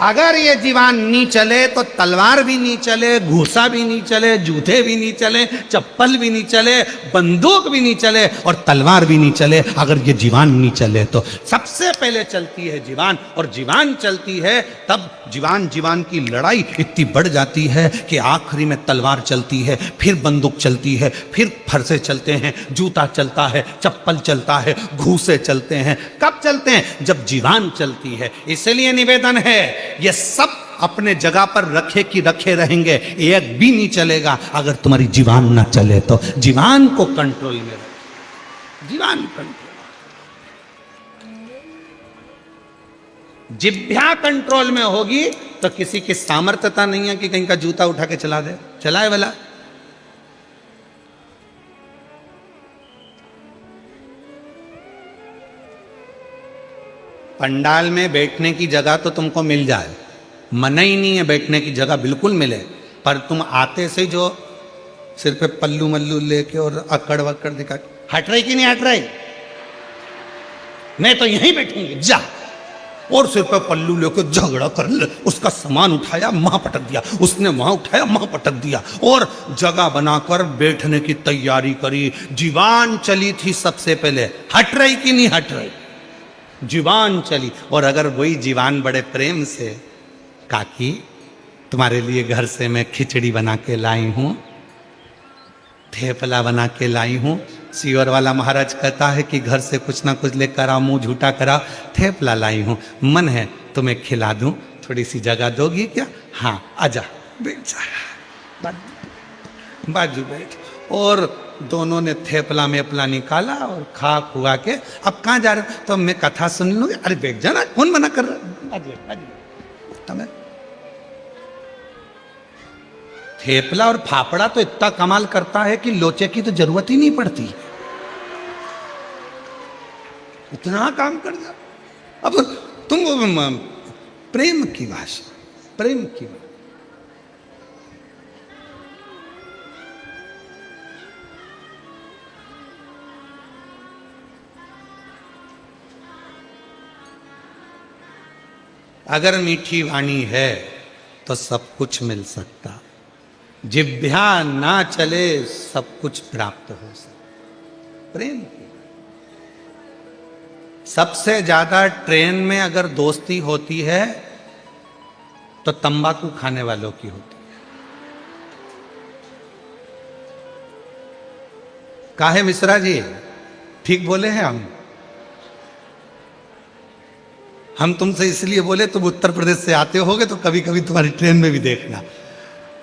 अगर ये जीवान नहीं चले तो तलवार भी नहीं चले, घूसा भी नहीं चले, जूते भी नहीं चले, चप्पल भी नहीं चले, बंदूक भी नहीं चले और तलवार भी नहीं चले। अगर ये जीवान नहीं चले तो सबसे पहले चलती है जीवान, और जीवान चलती है तब जीवान की लड़ाई इतनी बढ़ जाती है कि आखिरी में तलवार चलती है, फिर बंदूक चलती है, फिर फरसे चलते हैं, जूता चलता है, चप्पल चलता है, घूसे चलते हैं। कब चलते हैं? जब जीवान चलती है। इसलिए निवेदन है ये सब अपने जगह पर रखे कि रखे रहेंगे, एक भी नहीं चलेगा अगर तुम्हारी जीवान ना चले तो। जीवान को कंट्रोल में रखो, जीवान कंट्रोल। जिह्वा कंट्रोल में होगी तो किसी की सामर्थ्यता नहीं है कि कहीं का जूता उठा के चला दे। चलाए वाला पंडाल में बैठने की जगह तो तुमको मिल जाए, मना ही नहीं है बैठने की जगह, बिल्कुल मिले, पर तुम आते से जो सिर पे पल्लू मल्लू लेके और अकड़ वकड़ दिखा, हट रही कि नहीं हट रही? मैं तो यहीं बैठूंगी जा, और सिर पे पल्लू लेके झगड़ा कर ले। उसका सामान उठाया वहां पटक दिया, उसने वहां उठाया वहां पटक दिया, और जगह बनाकर बैठने की तैयारी करी। जीवान चली थी सबसे पहले, हट रही कि नहीं हट रही? जीवान चली। और अगर वही जीवान बड़े प्रेम से, काकी तुम्हारे लिए घर से मैं खिचड़ी बना के लाई हूं, थेपला बना के लाई हूं। सीवर वाला महाराज कहता है कि घर से कुछ ना कुछ लेकर आओ, मुंह झूठा करा। थेपला लाई हूं, मन है तुम्हें खिला दूं, थोड़ी सी जगह दोगी क्या? हाँ आजा, बैठ जा, बाजू बैठ। और दोनों ने थेपला में अपना निकाला और खा खुआ के अब कहाँ जा रहे हो? तो मैं कथा सुन लूंगी। अरे बैठ जाना, कौन मना कर रहा है? थेपला और फाफड़ा तो इतना कमाल करता है कि लोचे की तो जरूरत ही नहीं पड़ती, इतना काम कर जा। अब तुम प्रेम की भाषा, प्रेम की भाषा। अगर मीठी वाणी है तो सब कुछ मिल सकता, जिह्वा ना चले सब कुछ प्राप्त हो सकता। प्रेम की सबसे ज्यादा ट्रेन में अगर दोस्ती होती है तो तंबाकू खाने वालों की होती है। काहे मिश्रा जी, ठीक बोले हैं हम तुमसे इसलिए बोले, तुम उत्तर प्रदेश से आते होगे तो कभी कभी तुम्हारी ट्रेन में भी देखना।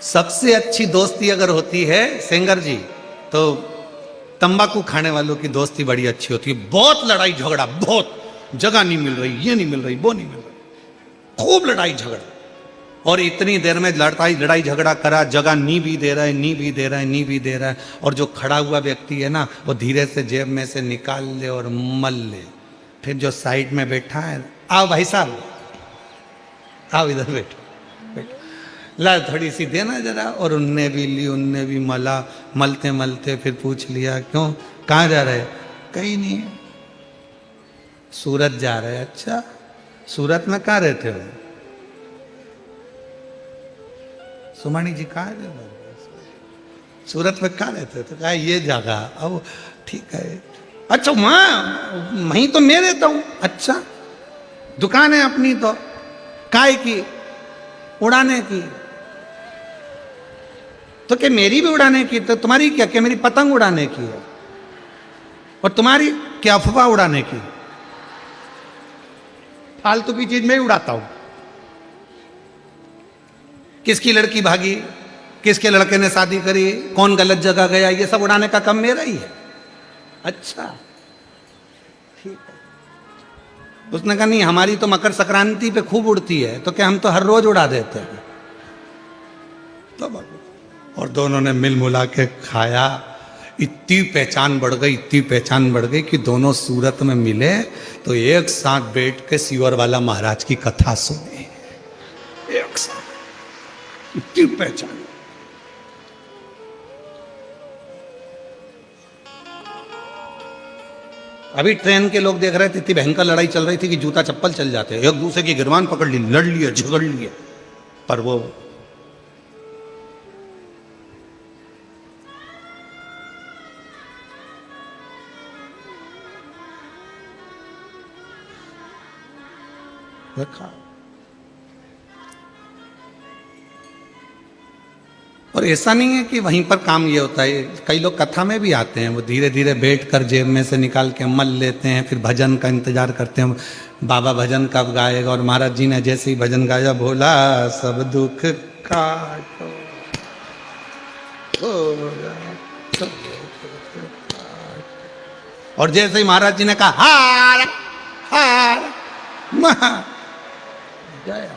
सबसे अच्छी दोस्ती अगर होती है सेंगर जी, तो तंबाकू खाने वालों की दोस्ती बड़ी अच्छी होती है। बहुत लड़ाई झगड़ा, बहुत जगह नहीं मिल रही, ये नहीं मिल रही, वो नहीं मिल रही, खूब लड़ाई झगड़ा, और इतनी देर में लड़ाई झगड़ा करा, जगह नी भी दे रहा है, नी भी दे रहा है, नी भी दे रहा है, और जो खड़ा हुआ व्यक्ति है ना, वो धीरे से जेब में से निकाल ले और मल ले। फिर जो साइड में बैठा है, आओ भाई साहब, आओ इधर बैठो, ला थोड़ी सी देना जरा, और उनने भी ली, उनने भी मला, मलते मलते फिर पूछ लिया, क्यों, कहाँ जा रहे? कहीं नहीं, सूरत जा रहे। अच्छा, सूरत में कहाँ रहते हो? सुमानी जी कहाँ रहते हो? सूरत में कहाँ रहते हो? तो कहा ये जगह। अब ठीक है, अच्छा वहीं तो मैं रहता हूँ। अच्छा, दुकान है अपनी तो काय की? उड़ाने की। तो क्या मेरी भी उड़ाने की? तो तुम्हारी क्या मेरी पतंग उड़ाने की है? और तुम्हारी क्या अफवाह उड़ाने की? फालतू की चीज मैं ही उड़ाता हूं। किसकी लड़की भागी, किसके लड़के ने शादी करी, कौन गलत जगह गया, ये सब उड़ाने का काम मेरा ही है। अच्छा ठीक है। उसने कहा नहीं, हमारी तो मकर संक्रांति पे खूब उड़ती है, तो क्या हम तो हर रोज उड़ा देते हैं? तो और दोनों ने मिल मुला के खाया। इतनी पहचान बढ़ गई, इतनी पहचान बढ़ गई कि दोनों सूरत में मिले तो एक साथ बैठ के सिवर वाला महाराज की कथा सुनी, एक साथ, इतनी पहचान। अभी ट्रेन के लोग देख रहे थे, इतनी भयंकर लड़ाई चल रही थी कि जूता चप्पल चल जाते, एक दूसरे की गिरबान पकड़ ली, लड़ लिए, झगड़ लिए, पर वो रखा। और ऐसा नहीं है कि वहीं पर काम ये होता है, कई लोग कथा में भी आते हैं, वो धीरे धीरे बैठ कर जेब में से निकाल के मल लेते हैं, फिर भजन का इंतजार करते हैं, बाबा भजन कब गाएगा। और महाराज जी ने जैसे ही भजन गाया, भोला सब दुख काटो, और जैसे ही महाराज जी ने कहा हार हार महा जय,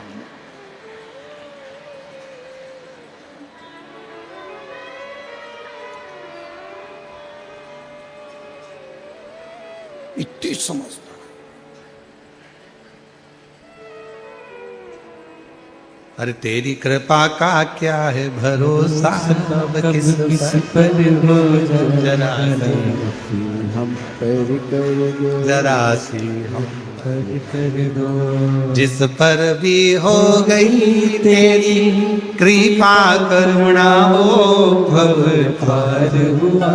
इतनी समझता। अरे तेरी कृपा का क्या है भरोसा, किस पर हो जरा हम पर कर दो, जरा सी हम कर दो। जिस पर भी हो गई तेरी कृपा करुणा, हो भव पार हुआ,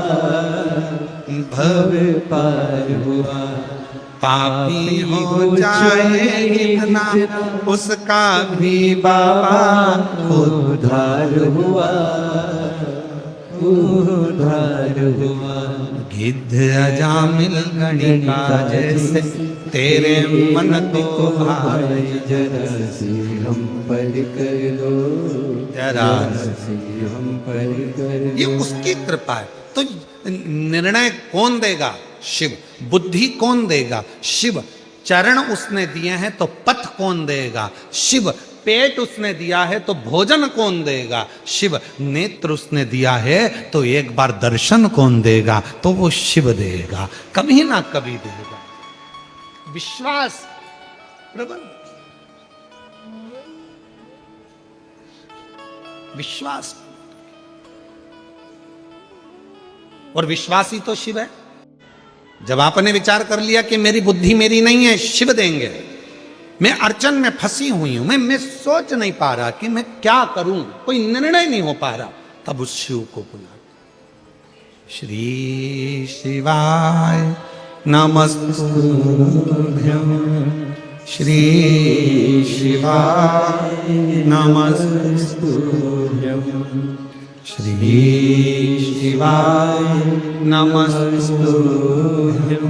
भव पार हुआ। पापी हो जाए इतना, उसका भी बाबा उद्धार हुआ, उद्धार हुआ। गिद्ध अजामिल गणिका जैसे तेरे मन को भाए, जरा सी हम पर कर दो, जरा सी हम पर कर दो। ये उसकी कृपा है। तो निर्णय कौन देगा? शिव। बुद्धि कौन देगा? शिव। चरण उसने दिए हैं तो पथ कौन देगा? शिव। पेट उसने दिया है तो भोजन कौन देगा? शिव। नेत्र उसने दिया है तो एक बार दर्शन कौन देगा? तो वो शिव देगा, कभी ना कभी देगा। विश्वास प्रबल, विश्वास, और विश्वासी तो शिव है। जब आपने विचार कर लिया कि मेरी बुद्धि मेरी नहीं है, शिव देंगे, मैं अड़चन में फंसी हुई हूं, मैं सोच नहीं पा रहा कि मैं क्या करूं, कोई निर्णय नहीं हो पा रहा। तब उस शिव को बुला, श्री शिवाय नमस्तुभ्यं, श्री शिवाय नमस्तुभ्यं, श्री शिवाय नमस्तुभ्यं,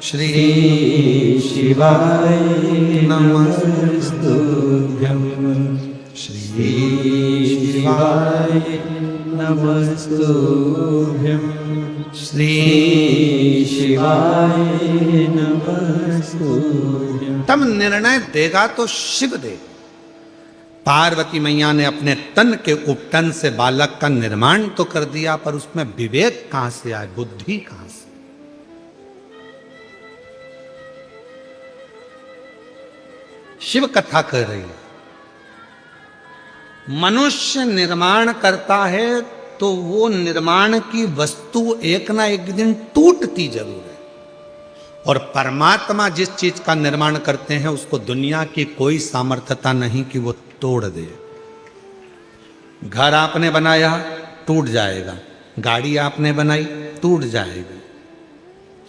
श्री शिवाय नमस्तुभ्यं, श्री शिवाय नमस्तुभ्यं, श्री शिवाय नमस्तुभ्यं। तब निर्णय देगा तो शिव देगा। पार्वती मैया ने अपने तन के उपटन से बालक का निर्माण तो कर दिया, पर उसमें विवेक कहां से आए, बुद्धि कहां से? शिव कथा कर रही है, मनुष्य निर्माण करता है तो वो निर्माण की वस्तु एक ना एक दिन टूटती जरूर है, और परमात्मा जिस चीज का निर्माण करते हैं उसको दुनिया की कोई सामर्थ्यता नहीं कि वो तोड़ दे। घर आपने बनाया टूट जाएगा, गाड़ी आपने बनाई टूट जाएगी।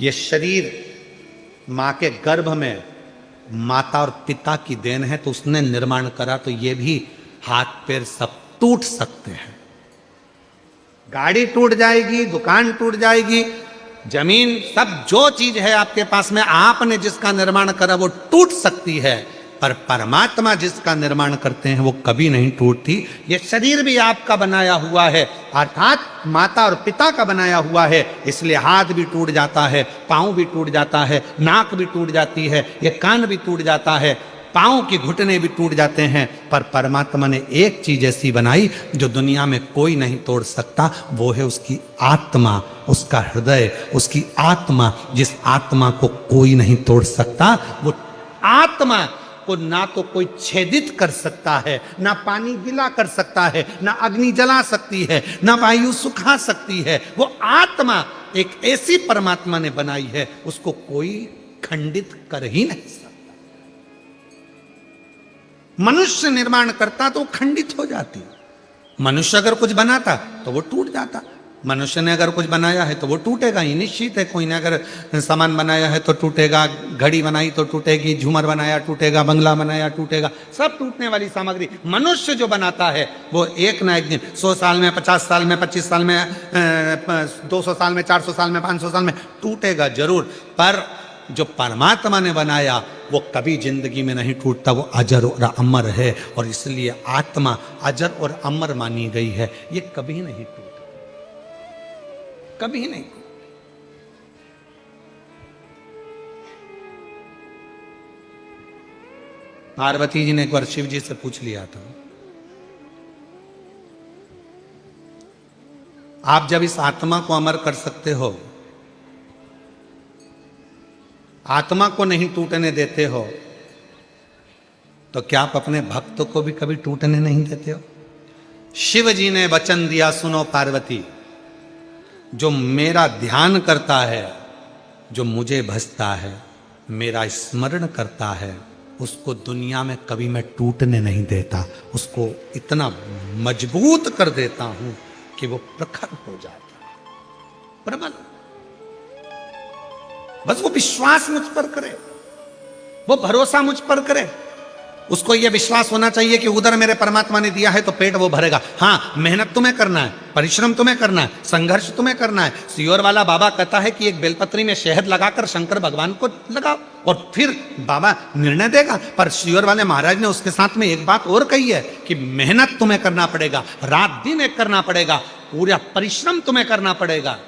ये शरीर मां के गर्भ में माता और पिता की देन है, तो उसने निर्माण करा, तो ये भी हाथ पैर सब टूट सकते हैं। गाड़ी टूट जाएगी, दुकान टूट जाएगी, जमीन, सब जो चीज है आपके पास में आपने जिसका निर्माण करा वो टूट सकती है, पर परमात्मा जिसका निर्माण करते हैं वो कभी नहीं टूटती। ये शरीर भी आपका बनाया हुआ है, अर्थात माता और पिता का बनाया हुआ है, इसलिए हाथ भी टूट जाता है, पांव भी टूट जाता है, नाक भी टूट जाती है, ये कान भी टूट जाता है, पांव की घुटने भी टूट जाते हैं, पर परमात्मा ने एक चीज ऐसी बनाई जो दुनिया में कोई नहीं तोड़ सकता, वो है उसकी आत्मा, उसका हृदय, उसकी आत्मा। जिस आत्मा को कोई नहीं तोड़ सकता, वो आत्मा को ना तो कोई छेदित कर सकता है, ना पानी गीला कर सकता है, ना अग्नि जला सकती है, ना वायु सुखा सकती है। वो आत्मा एक ऐसी परमात्मा ने बनाई है, उसको कोई खंडित कर ही नहीं सकता। मनुष्य निर्माण करता तो खंडित हो जाती, मनुष्य अगर कुछ बनाता तो वो टूट जाता। मनुष्य ने अगर कुछ बनाया है तो वो टूटेगा ही, निश्चित है। कोई ने अगर सामान बनाया है तो टूटेगा, घड़ी बनाई तो टूटेगी, झूमर बनाया टूटेगा, बंगला बनाया टूटेगा, सब टूटने वाली सामग्री। मनुष्य जो बनाता है वो एक ना एक दिन, 100 साल में, 50 साल में, 25 साल में, 200 साल में, 400 साल में, 500 साल में टूटेगा जरूर, पर जो परमात्मा ने बनाया वो कभी जिंदगी में नहीं टूटता, वो अजर और अमर है, और इसलिए आत्मा अजर और अमर मानी गई है। ये कभी नहीं टूटता, कभी नहीं। पार्वती जी ने एक बार शिव जी से पूछ लिया था, आप जब इस आत्मा को अमर कर सकते हो, आत्मा को नहीं टूटने देते हो, तो क्या आप अपने भक्तों को भी कभी टूटने नहीं देते हो? शिव जी ने वचन दिया, सुनो पार्वती, जो मेरा ध्यान करता है, जो मुझे भजता है, मेरा स्मरण करता है, उसको दुनिया में कभी मैं टूटने नहीं देता, उसको इतना मजबूत कर देता हूं कि वो प्रखर हो जाता है, प्रबल। बस वो विश्वास मुझ पर करे, वो भरोसा मुझ पर करे, उसको यह विश्वास होना चाहिए कि उधर मेरे परमात्मा ने दिया है तो पेट वो भरेगा। हाँ, मेहनत तुम्हें करना है, परिश्रम तुम्हें करना है, संघर्ष तुम्हें करना है। सियोर वाला बाबा कहता है कि एक बेलपत्री में शहद लगाकर शंकर भगवान को लगाओ और फिर बाबा निर्णय देगा। पर सियोर वाले महाराज ने उसके साथ में एक बात और कही है कि मेहनत तुम्हें करना पड़ेगा, रात दिन एक करना पड़ेगा, पूरा परिश्रम तुम्हें करना पड़ेगा,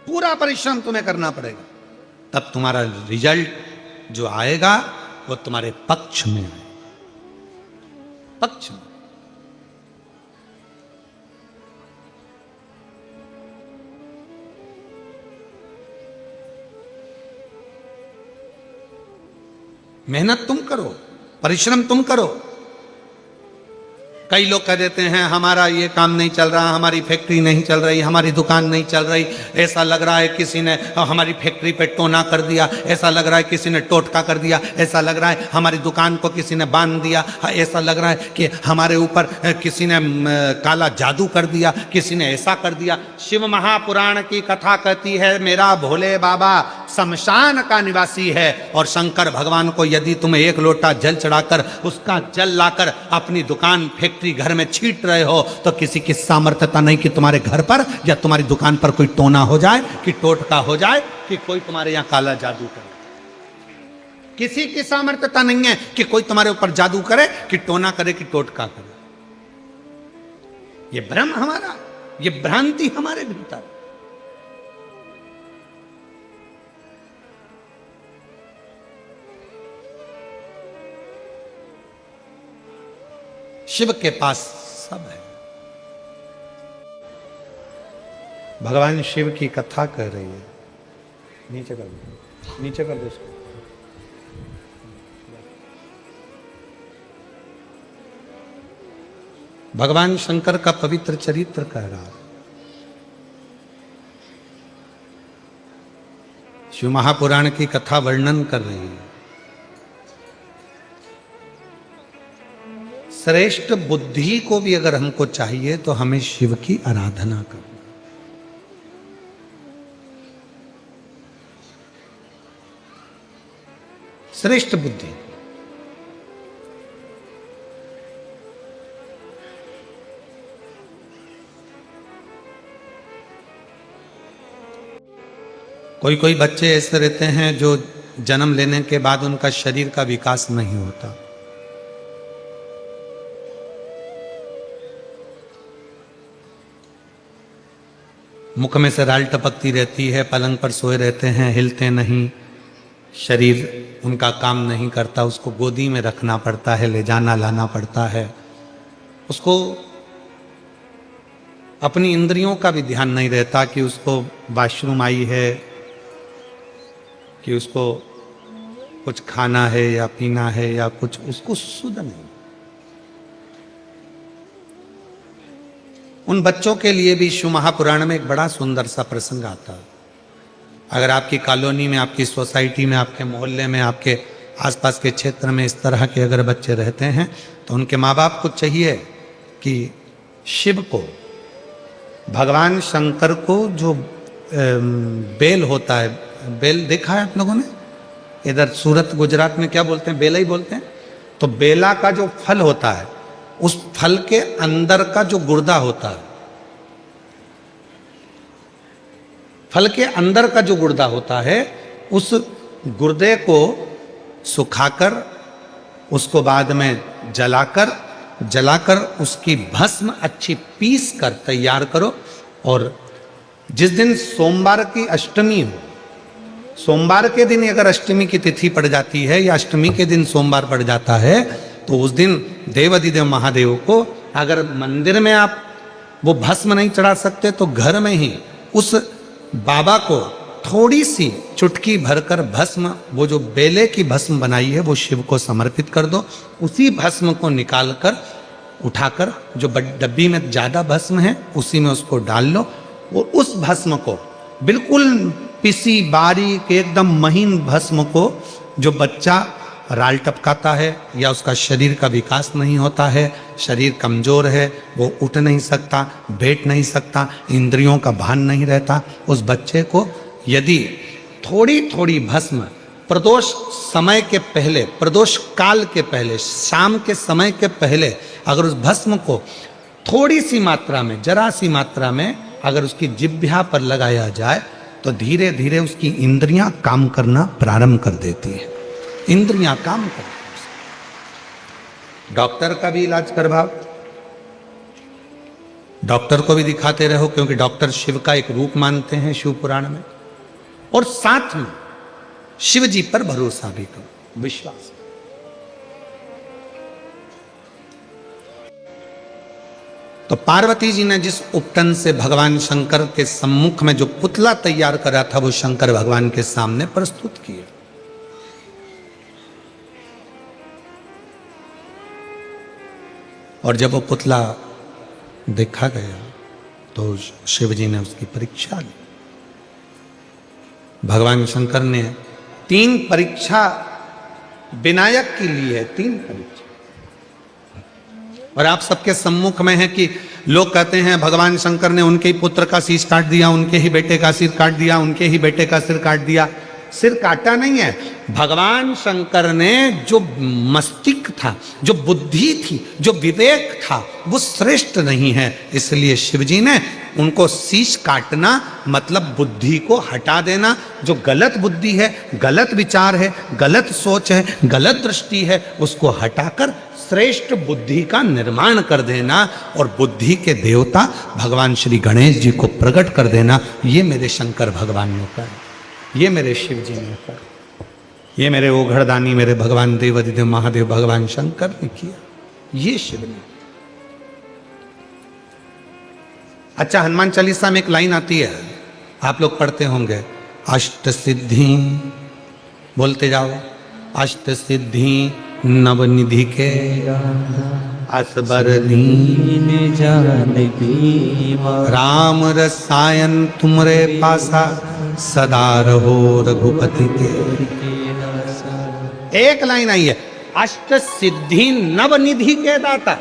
पूरा परिश्रम तुम्हें करना पड़ेगा, तब तुम्हारा रिजल्ट जो आएगा वो तुम्हारे पक्ष में है, पक्ष में। मेहनत तुम करो, परिश्रम तुम करो, कई लोग कह देते हैं हमारा ये काम नहीं चल रहा, हमारी फैक्ट्री नहीं चल रही, हमारी दुकान नहीं चल रही, ऐसा लग रहा है किसी ने हमारी फैक्ट्री पे टोना कर दिया, ऐसा लग रहा है किसी ने टोटका कर दिया, ऐसा लग रहा है हमारी दुकान को किसी ने बांध दिया, ऐसा लग रहा है कि हमारे ऊपर किसी ने काला जादू कर दिया, किसी ने ऐसा कर दिया। शिव महापुराण की कथा कहती है मेरा भोले बाबा शमशान का निवासी है, और शंकर भगवान को यदि तुम एक लोटा जल चढ़ाकर उसका जल लाकर अपनी दुकान फैक्ट्री घर में छीट रहे हो तो किसी की सामर्थ्यता नहीं कि तुम्हारे घर पर या तुम्हारी दुकान पर कोई टोना हो जाए, कि टोटका हो जाए, कि कोई तुम्हारे यहां काला जादू करे। किसी की सामर्थ्यता नहीं है कि कोई तुम्हारे ऊपर जादू करे, कि टोना करे, कि टोटका करे। ये भ्रम हमारा, ये भ्रांति हमारे भीतर। शिव के पास सब है। भगवान शिव की कथा कर रही है। नीचे कर दो, नीचे कर दो इसको। भगवान शंकर का पवित्र चरित्र कह रहा है। शिव महापुराण की कथा वर्णन कर रही है। श्रेष्ठ बुद्धि को भी अगर हमको चाहिए तो हमें शिव की आराधना करना। श्रेष्ठ बुद्धि। कोई कोई बच्चे ऐसे रहते हैं जो जन्म लेने के बाद उनका शरीर का विकास नहीं होता। मुख में से राल टपकती रहती है, पलंग पर सोए रहते हैं, हिलते नहीं, शरीर उनका काम नहीं करता, उसको गोदी में रखना पड़ता है, ले जाना लाना पड़ता है। उसको अपनी इंद्रियों का भी ध्यान नहीं रहता कि उसको वॉशरूम आई है, कि उसको कुछ खाना है या पीना है या कुछ, उसको सुध नहीं। उन बच्चों के लिए भी शिव महापुराण में एक बड़ा सुंदर सा प्रसंग आता है। अगर आपकी कॉलोनी में, आपकी सोसाइटी में, आपके मोहल्ले में, आपके आसपास के क्षेत्र में इस तरह के अगर बच्चे रहते हैं तो उनके माँ बाप को चाहिए कि शिव को, भगवान शंकर को जो बेल होता है, बेल देखा है आप लोगों ने? इधर सूरत गुजरात में क्या बोलते हैं? बेला ही बोलते हैं। तो बेला का जो फल होता है, उस फल के अंदर का जो गुर्दा होता है, फल के अंदर का जो गुर्दा होता है, उस गुर्दे को सुखाकर उसको बाद में जलाकर उसकी भस्म अच्छी पीस कर तैयार करो। और जिस दिन सोमवार की अष्टमी हो, सोमवार के दिन अगर अष्टमी की तिथि पड़ जाती है या अष्टमी के दिन सोमवार पड़ जाता है, तो उस दिन देवाधिदेव महादेव को अगर मंदिर में आप वो भस्म नहीं चढ़ा सकते तो घर में ही उस बाबा को थोड़ी सी चुटकी भरकर भस्म, वो जो बेले की भस्म बनाई है, वो शिव को समर्पित कर दो। उसी भस्म को निकालकर उठाकर, जो डब्बी में ज़्यादा भस्म है उसी में उसको डाल लो, और उस भस्म को बिल्कुल पिसी बारीक एकदम महीन भस्म को, जो बच्चा राल टपकाता है या उसका शरीर का विकास नहीं होता है, शरीर कमजोर है, वो उठ नहीं सकता, बैठ नहीं सकता, इंद्रियों का भान नहीं रहता, उस बच्चे को यदि थोड़ी थोड़ी भस्म प्रदोष समय के पहले, प्रदोष काल के पहले, शाम के समय के पहले अगर उस भस्म को थोड़ी सी मात्रा में, जरा सी मात्रा में अगर उसकी जिह्वा पर लगाया जाए तो धीरे धीरे उसकी इंद्रियां काम करना प्रारंभ कर देती है। इंद्रियां काम करती हैं। डॉक्टर का भी इलाज करवाओ, डॉक्टर को भी दिखाते रहो, क्योंकि डॉक्टर शिव का एक रूप मानते हैं शिव पुराण में। और साथ में शिव जी पर भरोसा भी करो, विश्वास। तो पार्वती जी ने जिस उपटन से भगवान शंकर के सम्मुख में जो पुतला तैयार करा था, वो शंकर भगवान के सामने प्रस्तुत किया। और जब वो पुतला देखा गया तो शिव जी ने उसकी परीक्षा ली। भगवान शंकर ने 3 परीक्षा विनायक की ली है, 3 परीक्षा। और आप सबके सम्मुख में है कि लोग कहते हैं भगवान शंकर ने उनके ही पुत्र का शीश काट दिया, उनके ही बेटे का सिर काट दिया, उनके ही बेटे का सिर काट दिया। सिर काटा नहीं है, भगवान शंकर ने जो मस्तिष्क था, जो बुद्धि थी, जो विवेक था, वो श्रेष्ठ नहीं है। इसलिए शिवजी ने उनको शीश काटना मतलब बुद्धि को हटा देना। जो गलत बुद्धि है, गलत विचार है, गलत सोच है, गलत दृष्टि है, उसको हटाकर श्रेष्ठ बुद्धि का निर्माण कर देना और बुद्धि के देवता भगवान श्री गणेश जी को प्रकट कर देना। ये मेरे शंकर भगवान ने कहा, ये मेरे शिव जी ने कहा, ये मेरे ओघड़दानी, मेरे भगवान देवाधिदेव महादेव भगवान शंकर ने किया, ये शिव ने। अच्छा, हनुमान चालीसा में एक लाइन आती है, आप लोग पढ़ते होंगे, अष्ट सिद्धि, बोलते जाओ, अष्ट सिद्धि नवनिधि के असबर दीन जानकी, राम रसायन तुमरे पासा सदा रहो रघुपति के। एक लाइन आई है, अष्ट सिद्धि नवनिधि के दाता।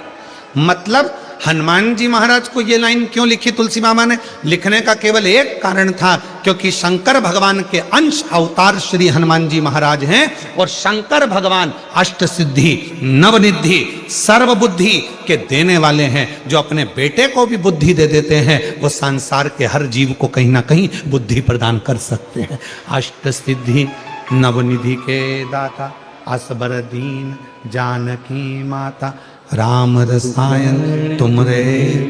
मतलब हनुमान जी महाराज को ये लाइन क्यों लिखी तुलसी मामा ने? लिखने का केवल एक कारण था, क्योंकि शंकर भगवान के अंश अवतार श्री हनुमान जी महाराज हैं और शंकर भगवान अष्ट सिद्धि नवनिधि सर्वबुद्धि के देने वाले हैं। जो अपने बेटे को भी बुद्धि दे देते हैं, वो संसार के हर जीव को कहीं ना कहीं बुद्धि प्रदान कर सकते हैं। अष्ट सिद्धि नवनिधि के दाता, असबर दीन जानकी माता, राम रसायन तुमरे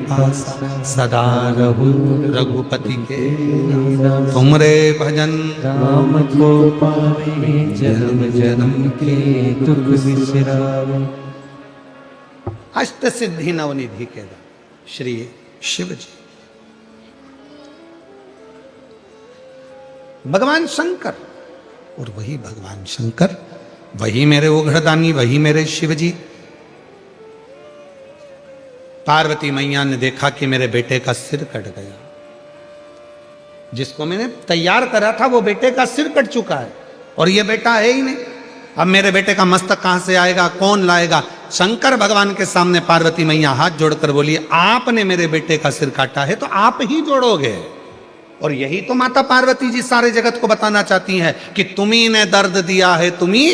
पास सदा रहु रघुपति के, तुमरे भजन राम को पावे, जन्म जन्म के दुख बिसरावे। अष्ट सिद्धि नवनिधि के श्री शिव जी, भगवान शंकर। और वही भगवान शंकर, वही मेरे ओघड़दानी, वही मेरे शिव जी। पार्वती मैया ने देखा कि मेरे बेटे का सिर कट गया, जिसको मैंने तैयार करा था वो बेटे का सिर कट चुका है और ये बेटा है ही नहीं। अब मेरे बेटे का मस्तक कहां से आएगा, कौन लाएगा? शंकर भगवान के सामने पार्वती मैया हाथ जोड़कर बोली, आपने मेरे बेटे का सिर काटा है तो आप ही जोड़ोगे। और यही तो माता पार्वती जी सारे जगत को बताना चाहती हैं कि तुम्ही ने दर्द दिया है, तुम्ही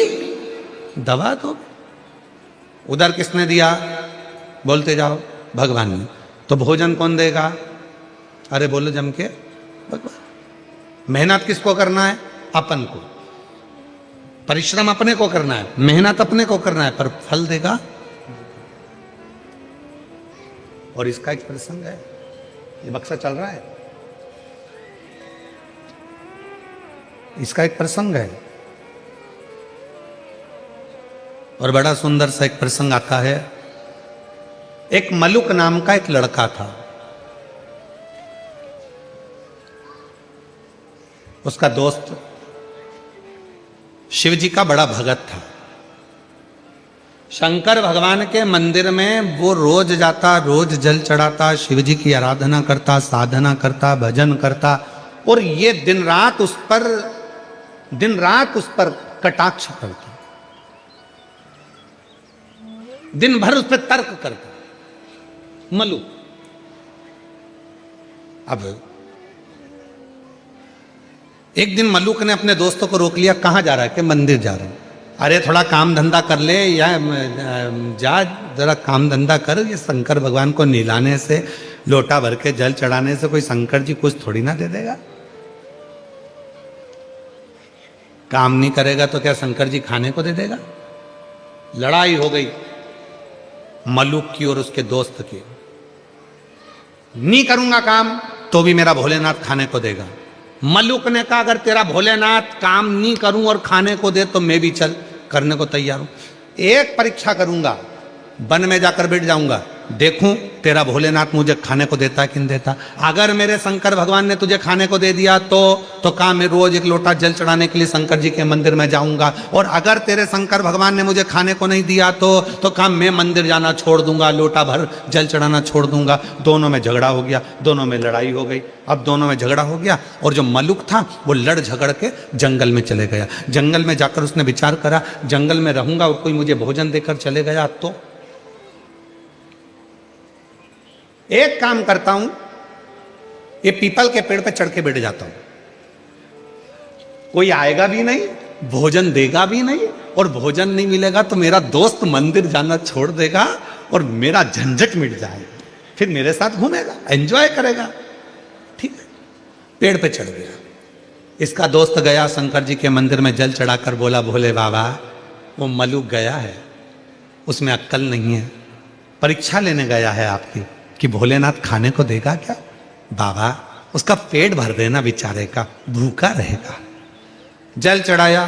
दवा दो। उधर किसने दिया? बोलते जाओ, भगवान ने। तो भोजन कौन देगा? अरे बोलो जम के, भगवान। मेहनत किसको करना है? अपन को। परिश्रम अपने को करना है, मेहनत अपने को करना है, पर फल देगा। और इसका एक प्रसंग है, ये बक्सा चल रहा है, इसका एक प्रसंग है और बड़ा सुंदर सा एक प्रसंग आता है। एक मलुक नाम का एक लड़का था, उसका दोस्त शिव जी का बड़ा भगत था। शंकर भगवान के मंदिर में वो रोज जाता, रोज जल चढ़ाता, शिव जी की आराधना करता, साधना करता, भजन करता और ये दिन रात उस पर कटाक्ष करता, दिन भर उस पर तर्क करता मलु। अब एक दिन मलुक ने अपने दोस्तों को रोक लिया, कहां जा रहा है? कि मंदिर जा रहा हूं। अरे थोड़ा काम धंधा कर ले, या जा जरा काम धंधा कर। ये शंकर भगवान को नहलाने से, लोटा भर के जल चढ़ाने से कोई शंकर जी कुछ थोड़ी ना दे देगा। काम नहीं करेगा तो क्या शंकर जी खाने को दे देगा? लड़ाई हो गई मलुक की और उसके दोस्त की। नहीं करूंगा काम तो भी मेरा भोलेनाथ खाने को देगा। मलुक ने कहा, अगर तेरा भोलेनाथ काम नहीं करूं और खाने को दे तो मैं भी चल करने को तैयार हूं। एक परीक्षा करूंगा, वन में जाकर बैठ जाऊंगा, देखूं तेरा भोलेनाथ मुझे खाने को देता है कि नहीं देता। अगर मेरे शंकर भगवान ने तुझे खाने को दे दिया तो काम मैं रोज एक लोटा जल चढ़ाने के लिए शंकर जी के मंदिर में जाऊंगा, और अगर तेरे शंकर भगवान ने मुझे खाने को नहीं दिया तो काम मैं मंदिर जाना छोड़ दूंगा, लोटा भर जल चढ़ाना छोड़ दूंगा। दोनों में झगड़ा हो गया, दोनों में लड़ाई हो गई। अब दोनों में झगड़ा हो गया और जो मलुक था वो लड़ झगड़ के जंगल में चले गया। जंगल में जाकर उसने विचार करा, जंगल में रहूंगा और कोई मुझे भोजन देकर चले गया तो एक काम करता हूं, ये पीपल के पेड़ पे चढ़ के बैठ जाता हूं। कोई आएगा भी नहीं, भोजन देगा भी नहीं, और भोजन नहीं मिलेगा तो मेरा दोस्त मंदिर जाना छोड़ देगा और मेरा झंझट मिट जाएगा, फिर मेरे साथ घूमेगा, एंजॉय करेगा। ठीक है, पेड़ पे चढ़ गया। इसका दोस्त गया शंकर जी के मंदिर में जल चढ़ाकर बोला, भोले बाबा वो मलुक गया है, उसमें अक्ल नहीं है, परीक्षा लेने गया है आपकी कि भोलेनाथ खाने को देगा क्या। बाबा उसका पेट भर देना बेचारे का, भूखा रहेगा। जल चढ़ाया,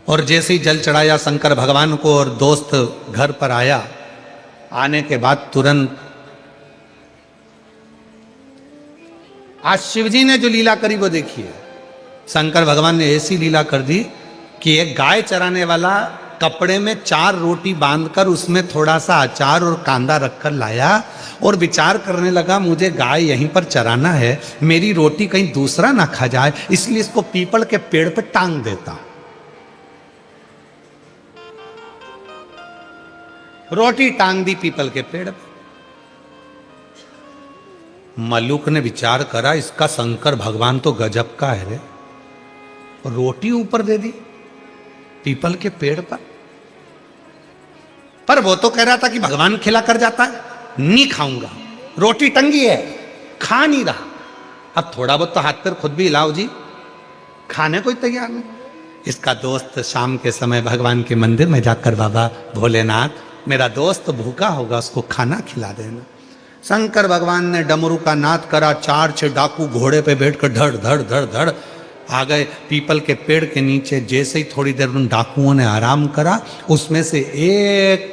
और जैसे ही जल चढ़ाया शंकर भगवान को और दोस्त घर पर आया, आने के बाद तुरंत आज शिवजी ने जो लीला करी वो देखिए। शंकर भगवान ने ऐसी लीला कर दी कि एक गाय चराने वाला कपड़े में 4 रोटी बांधकर उसमें थोड़ा सा अचार और कांदा रखकर लाया और विचार करने लगा, मुझे गाय यहीं पर चराना है, मेरी रोटी कहीं दूसरा ना खा जाए, इसलिए इसको पीपल के पेड़ पर टांग देता। रोटी टांग दी पीपल के पेड़ पर। मलुक ने विचार करा, इसका शंकर भगवान तो गजब का है रे, रोटी ऊपर दे दी पीपल के पेड़ पर वो तो कह रहा था कि भगवान खिला कर जाता है, नहीं खाऊंगा, रोटी टंगी है, खा नहीं रहा। अब थोड़ा बहुत तो हाथ पैर खुद भी हिलाओ जी, खाने को ही तैयार नहीं। इसका दोस्त शाम के समय भगवान के मंदिर में जाकर, बाबा भोलेनाथ मेरा दोस्त भूखा होगा, उसको खाना खिला देना। शंकर भगवान ने डमरू का नाद करा, 4-6 डाकू घोड़े पे बैठकर धड़ धड़ धड़ धड़ आ गए पीपल के पेड़ के नीचे। जैसे ही थोड़ी देर उन डाकुओं ने आराम करा, उसमें से एक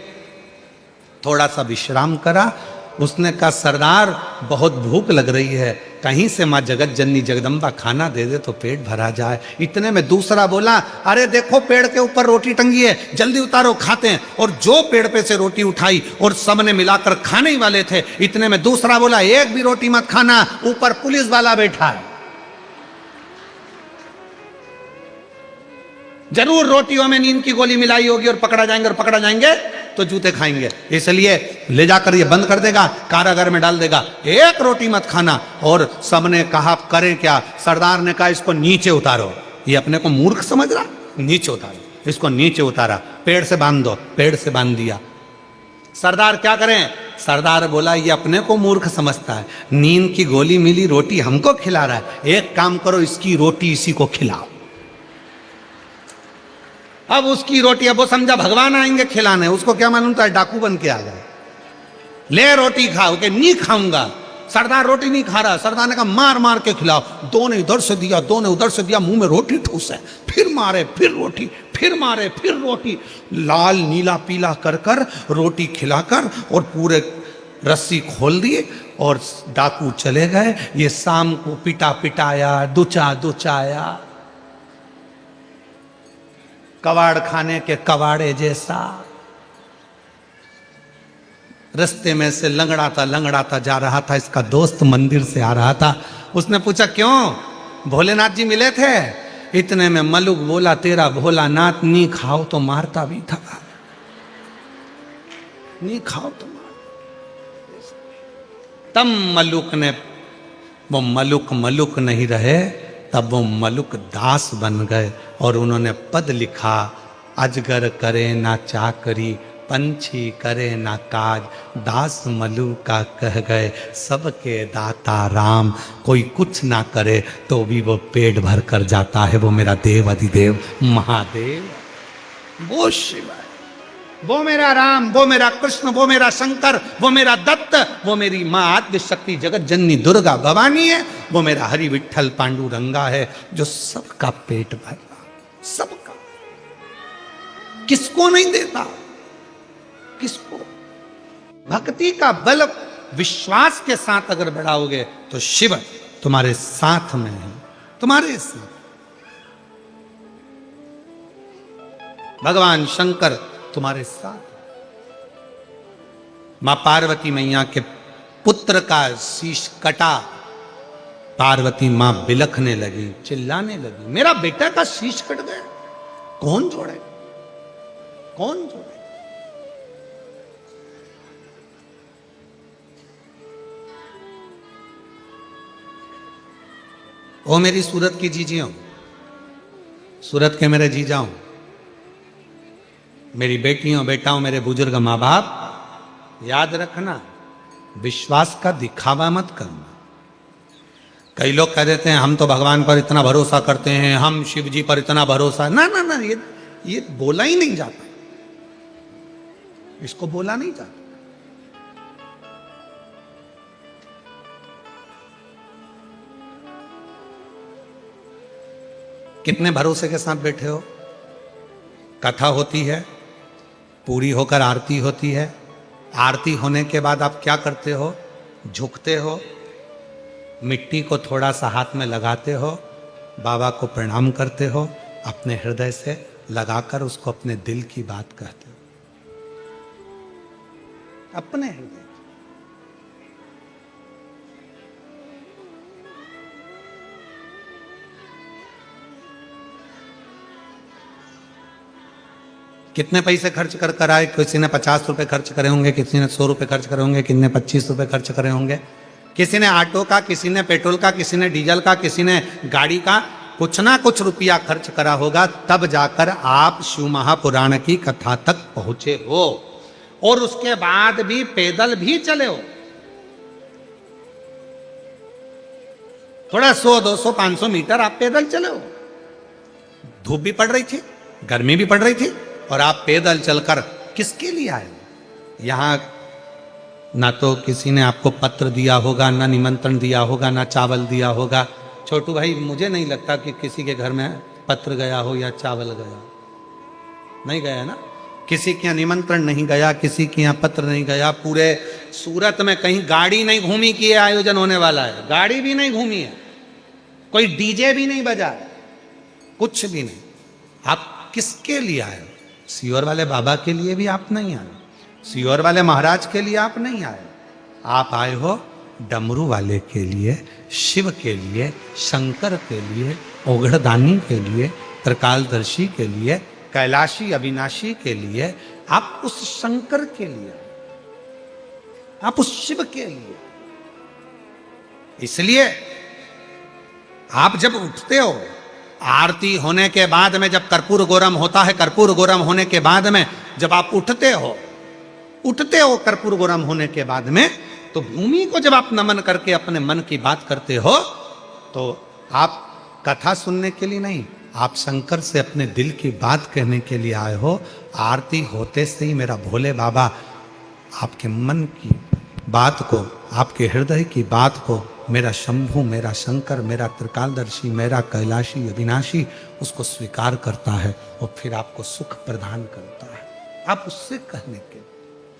थोड़ा सा विश्राम करा। उसने कहा, सरदार बहुत भूख लग रही है, कहीं से माँ जगत जननी जगदम्बा खाना दे दे तो पेट भरा जाए। इतने में दूसरा बोला, अरे देखो पेड़ के ऊपर रोटी टंगी है, जल्दी उतारो खाते हैं। और जो पेड़ पे से रोटी उठाई और सबने मिलाकर खाने ही वाले थे, इतने में दूसरा बोला, एक भी रोटी मत खाना, ऊपर पुलिस वाला बैठा है, जरूर रोटियों में नींद की गोली मिलाई होगी और पकड़ा जाएंगे तो जूते खाएंगे, इसलिए ले जाकर ये बंद कर देगा, कारागार में डाल देगा, एक रोटी मत खाना। और सबने कहा करें क्या। सरदार ने कहा, इसको नीचे उतारो। ये अपने को मूर्ख समझ रहा, नीचे उतारो, इसको नीचे उतारा, पेड़ से बांध दो, पेड़ से बांध दिया। सरदार क्या करें। सरदार बोला, ये अपने को मूर्ख समझता है, नींद की गोली मिली, रोटी हमको खिला रहा है, एक काम करो, इसकी रोटी इसी को खिलाओ। अब उसकी रोटी, अब वो समझा भगवान आएंगे खिलाने, उसको क्या मालूम था डाकू बन के आ गए। ले रोटी खाओ, के नहीं खाऊंगा। सरदार रोटी नहीं खा रहा। सरदार ने कहा, मार मार के खिलाओ। दो ने इधर से दिया, दो ने उधर से दिया, मुंह में रोटी ठूस है, फिर मारे, फिर रोटी, फिर मारे, फिर रोटी, लाल नीला पीला कर कर रोटी खिलाकर और पूरे रस्सी खोल दिए और डाकू चले गए। ये शाम को पिटा पिटाया, दुचाया, कबाड़ खाने के कबाड़े जैसा रास्ते में से लंगड़ाता जा रहा था। इसका दोस्त मंदिर से आ रहा था। उसने पूछा, क्यों भोलेनाथ जी मिले थे? इतने में मलुक बोला, तेरा भोलानाथ नहीं खाओ तो मारता भी था, नहीं खाओ तो मार। तब मलुक ने, वो मलुक नहीं रहे, तब वो मलुक दास बन गए और उन्होंने पद लिखा, अजगर करे ना चाकरी, पंछी करे ना काज, दास मलुक का कह गए, सबके दाता राम। कोई कुछ ना करे तो भी वो पेट भर कर जाता है, वो मेरा देव अधिदेव महादेव, वो शिव है, वो मेरा राम, वो मेरा कृष्ण, वो मेरा शंकर, वो मेरा दत्त, वो मेरी माँ आद्य शक्ति जगत जननी दुर्गा भवानी है, वो मेरा हरि विठल पांडुरंगा है, जो सबका पेट भर रहा, सबका। किसको नहीं देता, किसको? भक्ति का बल विश्वास के साथ अगर बढ़ाओगे तो शिव तुम्हारे साथ में है, तुम्हारे साथ। भगवान शंकर तुम्हारे साथ। मां पार्वती मैया के पुत्र का शीश कटा, पार्वती मां बिलखने लगी, चिल्लाने लगी, मेरा बेटा का शीश कट गया, कौन जोड़े, कौन जोड़े। ओ मेरी सूरत की जीजियों, सूरत के मेरे जीजाओं, मेरी बेटियों बेटाओं, मेरे बुजुर्ग माँ बाप, याद रखना विश्वास का दिखावा मत करना। कई लोग कह देते हैं हम तो भगवान पर इतना भरोसा करते हैं, हम शिव जी पर इतना भरोसा, ना ना ना, ये बोला ही नहीं जाता, इसको बोला नहीं जाता। कितने भरोसे के साथ बैठे हो। कथा होती है, पूरी होकर आरती होती है, आरती होने के बाद आप क्या करते हो, झुकते हो, मिट्टी को थोड़ा सा हाथ में लगाते हो, बाबा को प्रणाम करते हो, अपने हृदय से लगाकर उसको अपने दिल की बात कहते हो, अपने हृदय। कितने पैसे खर्च कर कर आए, किसी ने 50 रुपए खर्च करे होंगे, किसी ने 100 रुपए खर्च करे होंगे, किसी ने 25 रुपए खर्च करे होंगे, किसी ने ऑटो का, किसी ने पेट्रोल का, किसी ने डीजल का, किसी ने गाड़ी का, कुछ ना कुछ रुपया खर्च करा होगा, तब जाकर आप शिव महापुराण की कथा तक पहुंचे हो। और उसके बाद भी पैदल भी चले हो, थोड़ा 100 200 500 मीटर आप पैदल चले हो। धूप भी पड़ रही थी, गर्मी भी पड़ रही थी, और आप पैदल चलकर किसके लिए आए। यहां ना तो किसी ने आपको पत्र दिया होगा, ना निमंत्रण दिया होगा, ना चावल दिया होगा। छोटू भाई, मुझे नहीं लगता कि किसी के घर में पत्र गया हो या चावल गया, नहीं गया ना, किसी के यहाँ निमंत्रण नहीं गया, किसी के यहाँ पत्र नहीं गया। पूरे सूरत में कहीं गाड़ी नहीं घूमी कि ये आयोजन होने वाला है, गाड़ी भी नहीं घूमी है, कोई डीजे भी नहीं बजा, कुछ भी नहीं। आप किसके लिए आए? सीहोर वाले बाबा के लिए भी आप नहीं आए, सीहोर वाले महाराज के लिए आप नहीं आए, आप आए हो डमरू वाले के लिए, शिव के लिए, शंकर के लिए, ओघड़दानी के लिए, त्रिकालदर्शी के लिए, कैलाशी अविनाशी के लिए। आप उस शंकर के लिए, आप उस शिव के लिए। इसलिए आप जब उठते हो, आरती होने के बाद में जब कर्पूर गौरम होता है, कर्पूर गौरम होने के बाद में जब आप उठते हो कर्पूर गौरम होने के बाद में, तो भूमि को जब आप नमन करके अपने मन की बात करते हो, तो आप कथा सुनने के लिए नहीं, आप शंकर से अपने दिल की बात कहने के लिए आए हो। आरती होते से ही मेरा भोले बाबा आपके मन की बात को, आपके हृदय की बात को, मेरा शंभु, मेरा शंकर, मेरा त्रिकालदर्शी, मेरा कैलाशी अविनाशी, उसको स्वीकार करता है और फिर आपको सुख प्रदान करता है। आप उससे कहने के,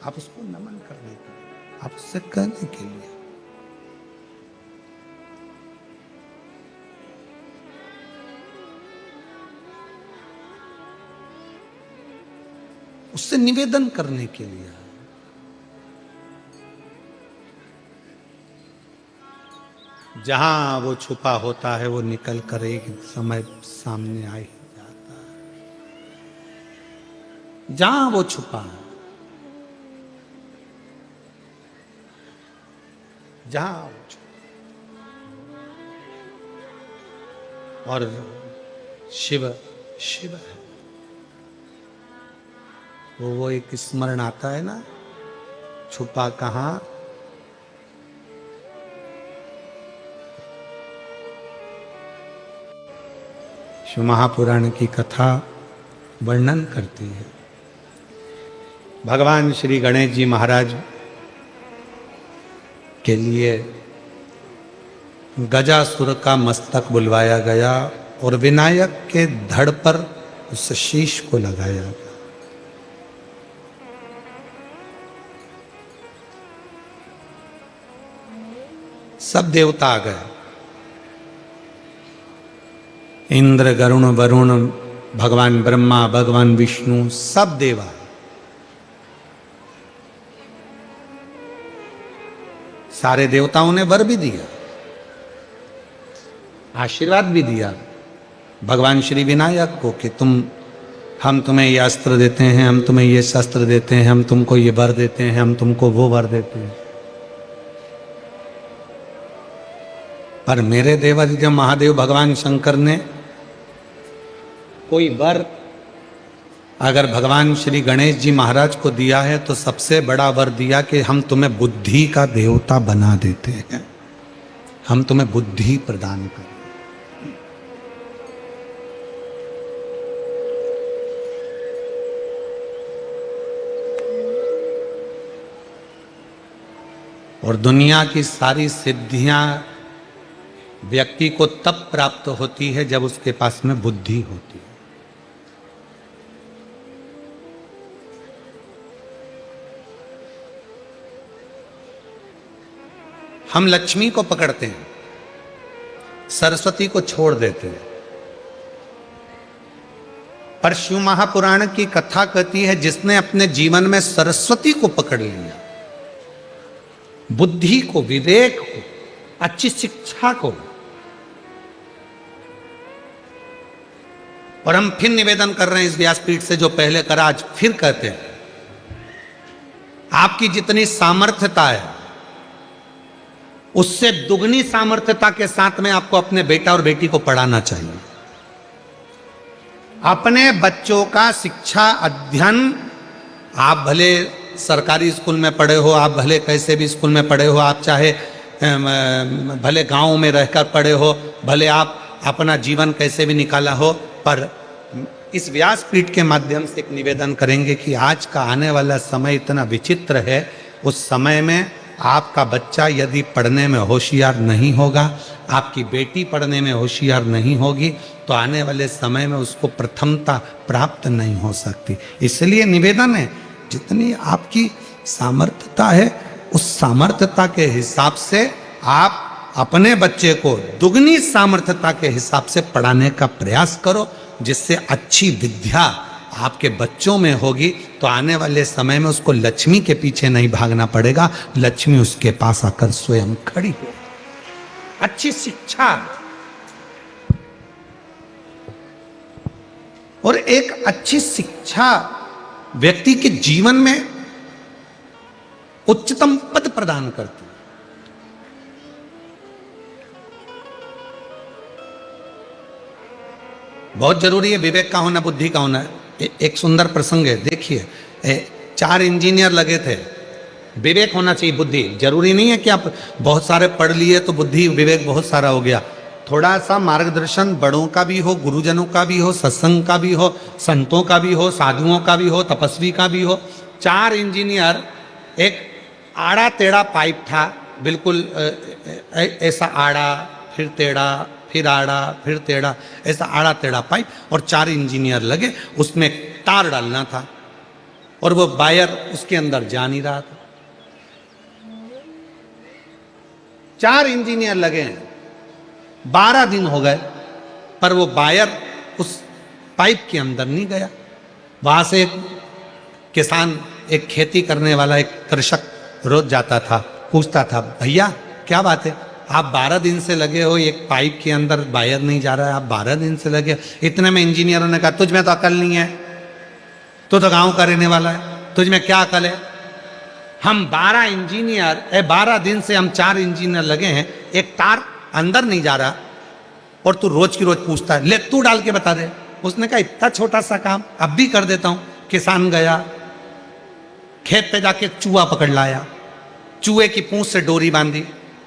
आप उसको नमन करने के, आप उससे कहने के लिए। उससे निवेदन करने के लिए। जहां वो छुपा होता है वो निकल कर एक समय सामने आ ही जाता है। जहां वो छुपा है, जहां वो छुपा, और शिव शिव है। वो एक स्मरण आता है ना, छुपा कहां, शिव महापुराण की कथा वर्णन करती है। भगवान श्री गणेश जी महाराज के लिए गजासुर का मस्तक बुलवाया गया और विनायक के धड़ पर उस शीश को लगाया गया। सब देवता आ गए, इंद्र, गरुण, वरुण, भगवान ब्रह्मा, भगवान विष्णु, सब देवा। सारे देवताओं ने वर भी दिया, आशीर्वाद भी दिया भगवान श्री विनायक को कि हम तुम्हें ये अस्त्र देते हैं, हम तुम्हें ये शस्त्र देते हैं, हम तुमको ये वर देते हैं, हम तुमको वो वर देते हैं। पर मेरे देवादिदेव महादेव भगवान शंकर ने कोई वर अगर भगवान श्री गणेश जी महाराज को दिया है तो सबसे बड़ा वर दिया कि हम तुम्हें बुद्धि का देवता बना देते हैं, हम तुम्हें बुद्धि प्रदान करें। और दुनिया की सारी सिद्धियां व्यक्ति को तब प्राप्त होती है जब उसके पास में बुद्धि होती है। हम लक्ष्मी को पकड़ते हैं, सरस्वती को छोड़ देते हैं। पर शिव महापुराण की कथा कहती है जिसने अपने जीवन में सरस्वती को पकड़ लिया, बुद्धि को, विवेक को, अच्छी शिक्षा को। और हम फिर निवेदन कर रहे हैं इस व्यासपीठ से, जो पहले करा आज फिर कहते हैं, आपकी जितनी सामर्थ्यता है उससे दुगनी सामर्थ्यता के साथ में आपको अपने बेटा और बेटी को पढ़ाना चाहिए। अपने बच्चों का शिक्षा अध्ययन, आप भले सरकारी स्कूल में पढ़े हो, आप भले कैसे भी स्कूल में पढ़े हो, आप चाहे भले गांव में रहकर पढ़े हो, भले आप अपना जीवन कैसे भी निकाला हो, पर इस व्यासपीठ के माध्यम से एक निवेदन करेंगे कि आज का आने वाला समय इतना विचित्र है। उस समय में आपका बच्चा यदि पढ़ने में होशियार नहीं होगा, आपकी बेटी पढ़ने में होशियार नहीं होगी, तो आने वाले समय में उसको प्रथमता प्राप्त नहीं हो सकती। इसलिए निवेदन है, जितनी आपकी सामर्थ्यता है उस सामर्थ्यता के हिसाब से आप अपने बच्चे को दुगनी सामर्थ्यता के हिसाब से पढ़ाने का प्रयास करो, जिससे अच्छी विद्या आपके बच्चों में होगी तो आने वाले समय में उसको लक्ष्मी के पीछे नहीं भागना पड़ेगा, लक्ष्मी उसके पास आकर स्वयं खड़ी हो। अच्छी शिक्षा और एक अच्छी शिक्षा व्यक्ति के जीवन में उच्चतम पद प्रदान करती है। बहुत जरूरी है विवेक का होना, बुद्धि का होना। एक सुंदर प्रसंग है, देखिए 4 इंजीनियर लगे थे। विवेक होना चाहिए, बुद्धि जरूरी नहीं है कि आप बहुत सारे पढ़ लिए तो बुद्धि विवेक बहुत सारा हो गया। थोड़ा सा मार्गदर्शन बड़ों का भी हो, गुरुजनों का भी हो, सत्संग का भी हो, संतों का भी हो, साधुओं का भी हो, तपस्वी का भी हो। 4 इंजीनियर, एक आड़ा टेढ़ा पाइप था, बिल्कुल ऐसा आड़ा फिर टेढ़ा फिर आड़ा फिर टेढ़ा, ऐसा आड़ा टेढ़ा पाइप, और 4 इंजीनियर लगे, उसमें तार डालना था और वो वायर उसके अंदर जा नहीं रहा था। 4 इंजीनियर लगे हैं, 12 दिन हो गए, पर वो वायर उस पाइप के अंदर नहीं गया। वहां से एक किसान, एक खेती करने वाला एक कृषक रोज जाता था, पूछता था, भैया क्या बात है, आप 12 दिन से लगे हो, एक पाइप के अंदर वायर नहीं जा रहा है, आप 12 दिन से लगे। इतने में इंजीनियरों ने कहा, तुझ में तो अकल नहीं है, तू तो गांव का रहने वाला है, तुझ में क्या अकल है। हम 12 इंजीनियर, 12 दिन से हम 4 इंजीनियर लगे हैं, एक तार अंदर नहीं जा रहा और तू रोज की रोज पूछता है, ले तू डाल के बता दे। उसने कहा, इतना छोटा सा काम अब भी कर देता हूं। किसान गया, खेत पे जाके चूहा पकड़ लाया, चूहे की पूंछ से डोरी बांधी,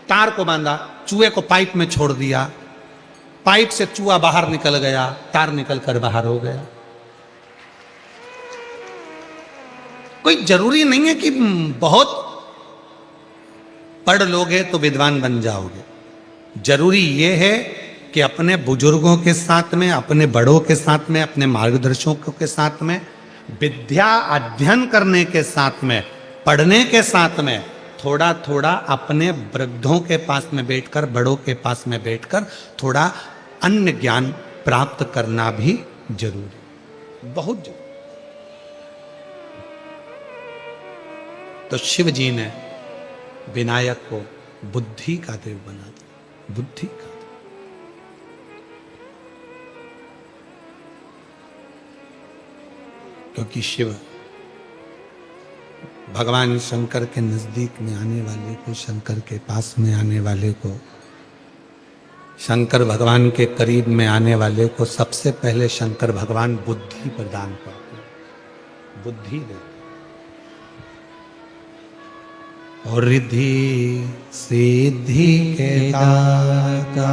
तार को बांधा, चूहे को पाइप में छोड़ दिया, पाइप से चूहा बाहर निकल गया, तार निकल कर बाहर हो गया। कोई जरूरी नहीं है कि बहुत पढ़ लोगे तो विद्वान बन जाओगे। जरूरी यह है कि अपने बुजुर्गों के साथ में, अपने बड़ों के साथ में, अपने मार्गदर्शकों के साथ में, विद्या अध्ययन करने के साथ में, पढ़ने के साथ में थोड़ा थोड़ा अपने वृद्धों के पास में बैठकर, बड़ों के पास में बैठकर थोड़ा अन्य ज्ञान प्राप्त करना भी जरूरी, बहुत जरूरी। तो शिव जी ने विनायक को बुद्धि का देव बना दिया, बुद्धि का। क्योंकि शिव भगवान शंकर के नजदीक में आने वाले को, शंकर के पास में आने वाले को, शंकर भगवान के करीब में आने वाले को सबसे पहले शंकर भगवान बुद्धि प्रदान करते हैं, बुद्धि देते। और रिद्धि सिद्धि के दाता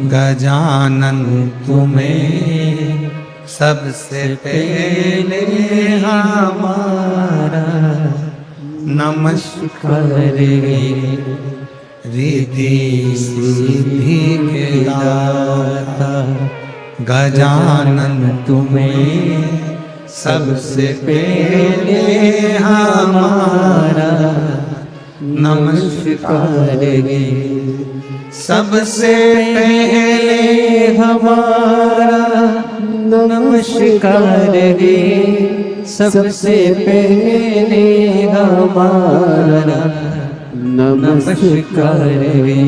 गजानन तुम्हें सबसे पहले हमारा नमस्कार रिद्धि सिद्धि के दाता गजानन तुम्हें सबसे पहले हमारा नमस्कार सबसे पहले हमारा नमस्कार रे, सबसे पहले हमारा नमस्कार रे,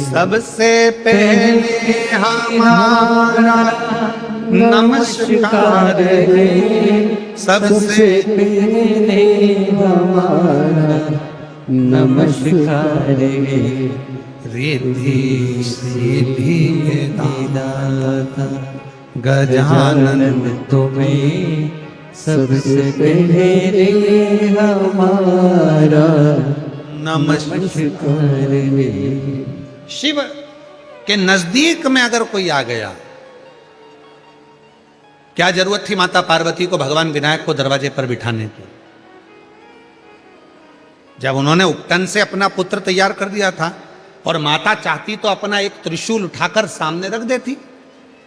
सबसे पहले हमारा नमस्कार रे, सबसे पहले हमारा नमस्कार रे। रिद्धि सिद्धि के दाता गजानन तुम्हें सबसे पहले हमारा नमस्कार रे। शिव के नजदीक में अगर कोई आ गया, क्या जरूरत थी माता पार्वती को भगवान विनायक को दरवाजे पर बिठाने की? जब उन्होंने उपटन से अपना पुत्र तैयार कर दिया था और माता चाहती तो अपना एक त्रिशूल उठाकर सामने रख देती।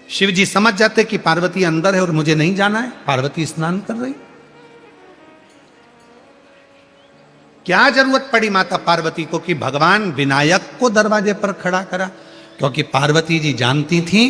शिव जी समझ जाते कि पार्वती अंदर है और मुझे नहीं जाना है, पार्वती स्नान कर रही। क्या जरूरत पड़ी माता पार्वती को कि भगवान विनायक को दरवाजे पर खड़ा करा? क्योंकि पार्वती जी जानती थी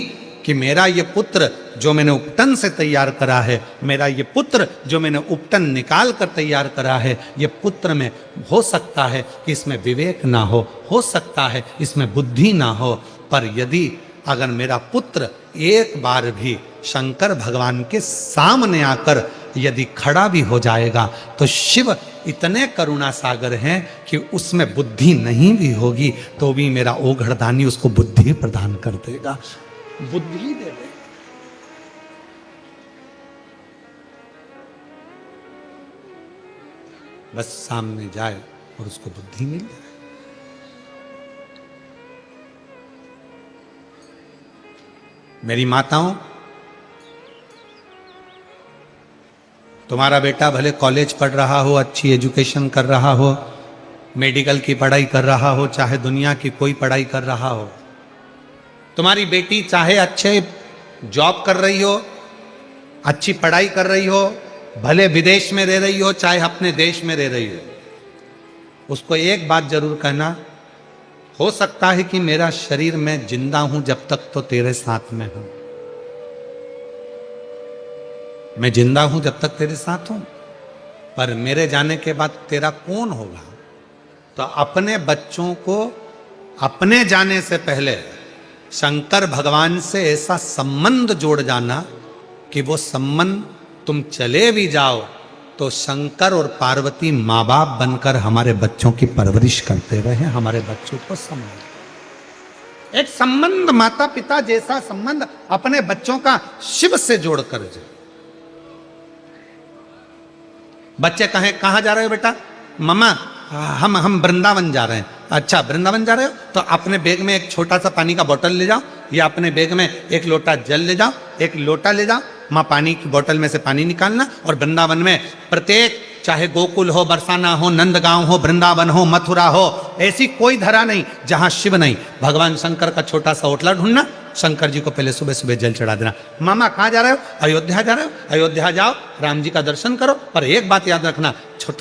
कि मेरा ये पुत्र जो मैंने उपटन से तैयार करा है, मेरा ये पुत्र जो मैंने उपटन निकाल कर तैयार करा है, ये पुत्र में हो सकता है कि इसमें विवेक ना हो सकता है इसमें बुद्धि ना हो, पर यदि अगर मेरा पुत्र एक बार भी शंकर भगवान के सामने आकर यदि खड़ा भी हो जाएगा तो शिव इतने करुणा सागर हैं कि उसमें बुद्धि नहीं भी होगी तो भी मेरा ओघड़दानी उसको बुद्धि प्रदान कर देगा, बुद्धि दे देगा। बस सामने जाए और उसको बुद्धि मिल जाए। मेरी माताओं, तुम्हारा बेटा भले कॉलेज पढ़ रहा हो, अच्छी एजुकेशन कर रहा हो, मेडिकल की पढ़ाई कर रहा हो, चाहे दुनिया की कोई पढ़ाई कर रहा हो, तुम्हारी बेटी चाहे अच्छे जॉब कर रही हो, अच्छी पढ़ाई कर रही हो, भले विदेश में रह रही हो चाहे अपने देश में रह रही हो, उसको एक बात जरूर कहना, हो सकता है कि मेरा शरीर में जिंदा हूं जब तक तो तेरे साथ में हूं, मैं जिंदा हूं जब तक तेरे साथ हूं, पर मेरे जाने के बाद तेरा कौन होगा? तो अपने बच्चों को अपने जाने से पहले शंकर भगवान से ऐसा संबंध जोड़ जाना कि वो संबंध तुम चले भी जाओ तो शंकर और पार्वती माँ बाप बनकर हमारे बच्चों की परवरिश करते रहे, हमारे बच्चों को संभाल। एक संबंध माता पिता जैसा संबंध अपने बच्चों का शिव से जोड़कर जाए। बच्चे कहें कहां जा रहे हो बेटा? मम्मा हम वृंदावन जा रहे हैं। अच्छा वृंदावन जा रहे हो तो अपने बैग में एक छोटा सा पानी का बोतल ले जाओ, या अपने बैग में एक लोटा जल ले जाओ, एक लोटा ले जाओ, माँ पानी की बोतल में से पानी निकालना, और वृंदावन में प्रत्येक चाहे गोकुल हो, बरसाना हो, नंदगांव हो, वृंदावन हो, मथुरा हो, ऐसी कोई धरा नहीं जहां शिव नहीं, भगवान शंकर का छोटा सा ओटला ढूंढना, शंकर जी को पहले सुबह सुबह जल चढ़ा देना। मामा कहाँ जा रहे हो? अयोध्या जा रहे हो? अयोध्या जाओ, राम जी का दर्शन करो, पर एक बात याद रखना,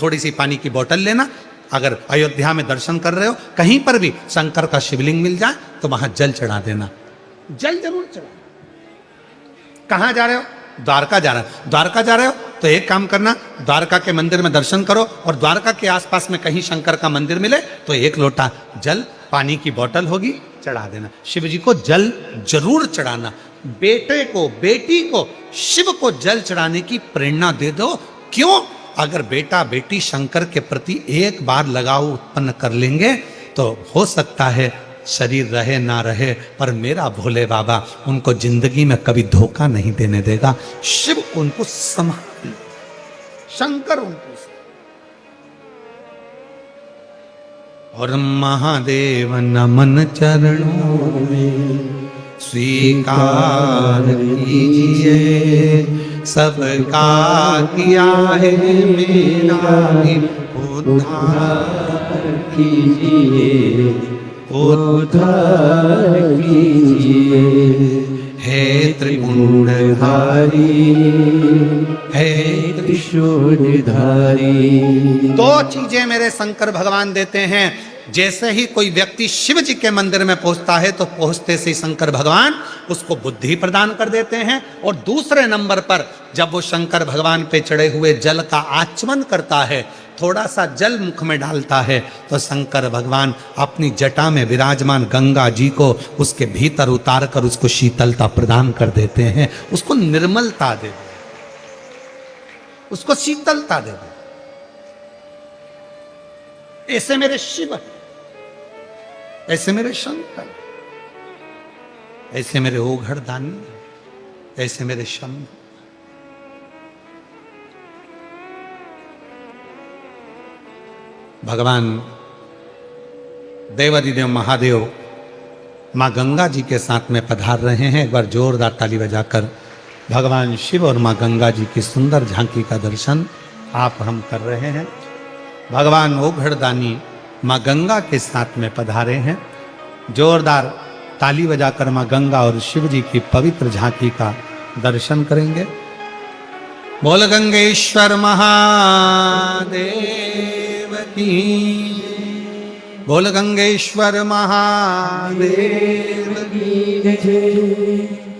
थोड़ी सी पानी की बोतल लेना, अगर अयोध्या में दर्शन कर रहे हो, कहीं पर भी शंकर का शिवलिंग मिल जाए तो वहां जल चढ़ा देना, जल जरूर चढ़ा। कहां जा रहे हो? द्वारका जा रहे हो। द्वारका जा रहे हो तो एक काम करना, द्वारका के मंदिर में दर्शन करो और द्वारका के आसपास में कहीं शंकर का मंदिर मिले तो एक लोटा जल, पानी की बोतल होगी, चढ़ा देना। शिव जी को जल जरूर चढ़ाना। बेटे को, बेटी को शिव को जल चढ़ाने की प्रेरणा दे दो। क्यों? अगर बेटा बेटी शंकर के प्रति एक बार लगाव उत्पन्न कर लेंगे तो हो सकता है शरीर रहे ना रहे, पर मेरा भोले बाबा उनको जिंदगी में कभी धोखा नहीं देने देगा। शिव उनको संभाल, शंकर उनको। और महादेव नमन चरणों में स्वीकार कीजिए, सबका किया है मेरा भी उद्धार कीजिए, उद्धार कीजिए। हे त्रिपुंडधारी, हे त्रिशूलधारी। दो चीजें मेरे शंकर भगवान देते हैं। जैसे ही कोई व्यक्ति शिव जी के मंदिर में पहुंचता है तो पहुंचते से शंकर भगवान उसको बुद्धि प्रदान कर देते हैं, और दूसरे नंबर पर जब वो शंकर भगवान पे चढ़े हुए जल का आचमन करता है, थोड़ा सा जल मुख में डालता है, तो शंकर भगवान अपनी जटा में विराजमान गंगा जी को उसके भीतर उतार कर उसको शीतलता प्रदान कर देते हैं, उसको निर्मलता दे दे, उसको शीतलता दे दे। ऐसे मेरे शिव, ऐसे मेरे शंकर, ऐसे मेरे ओघड़ दानी, ऐसे मेरे शंभु। भगवान देवादिदेव महादेव माँ गंगा जी के साथ में पधार रहे हैं। एक बार जोरदार ताली बजाकर भगवान शिव और माँ गंगा जी की सुंदर झांकी का दर्शन आप हम कर रहे हैं। भगवान ओघड़दानी माँ गंगा के साथ में पधारे हैं। जोरदार ताली बजाकर माँ गंगा और शिव जी की पवित्र झांकी का दर्शन करेंगे। बोल गंगेश्वर महादेव की, बोल गंगेश्वर महादेव की जय।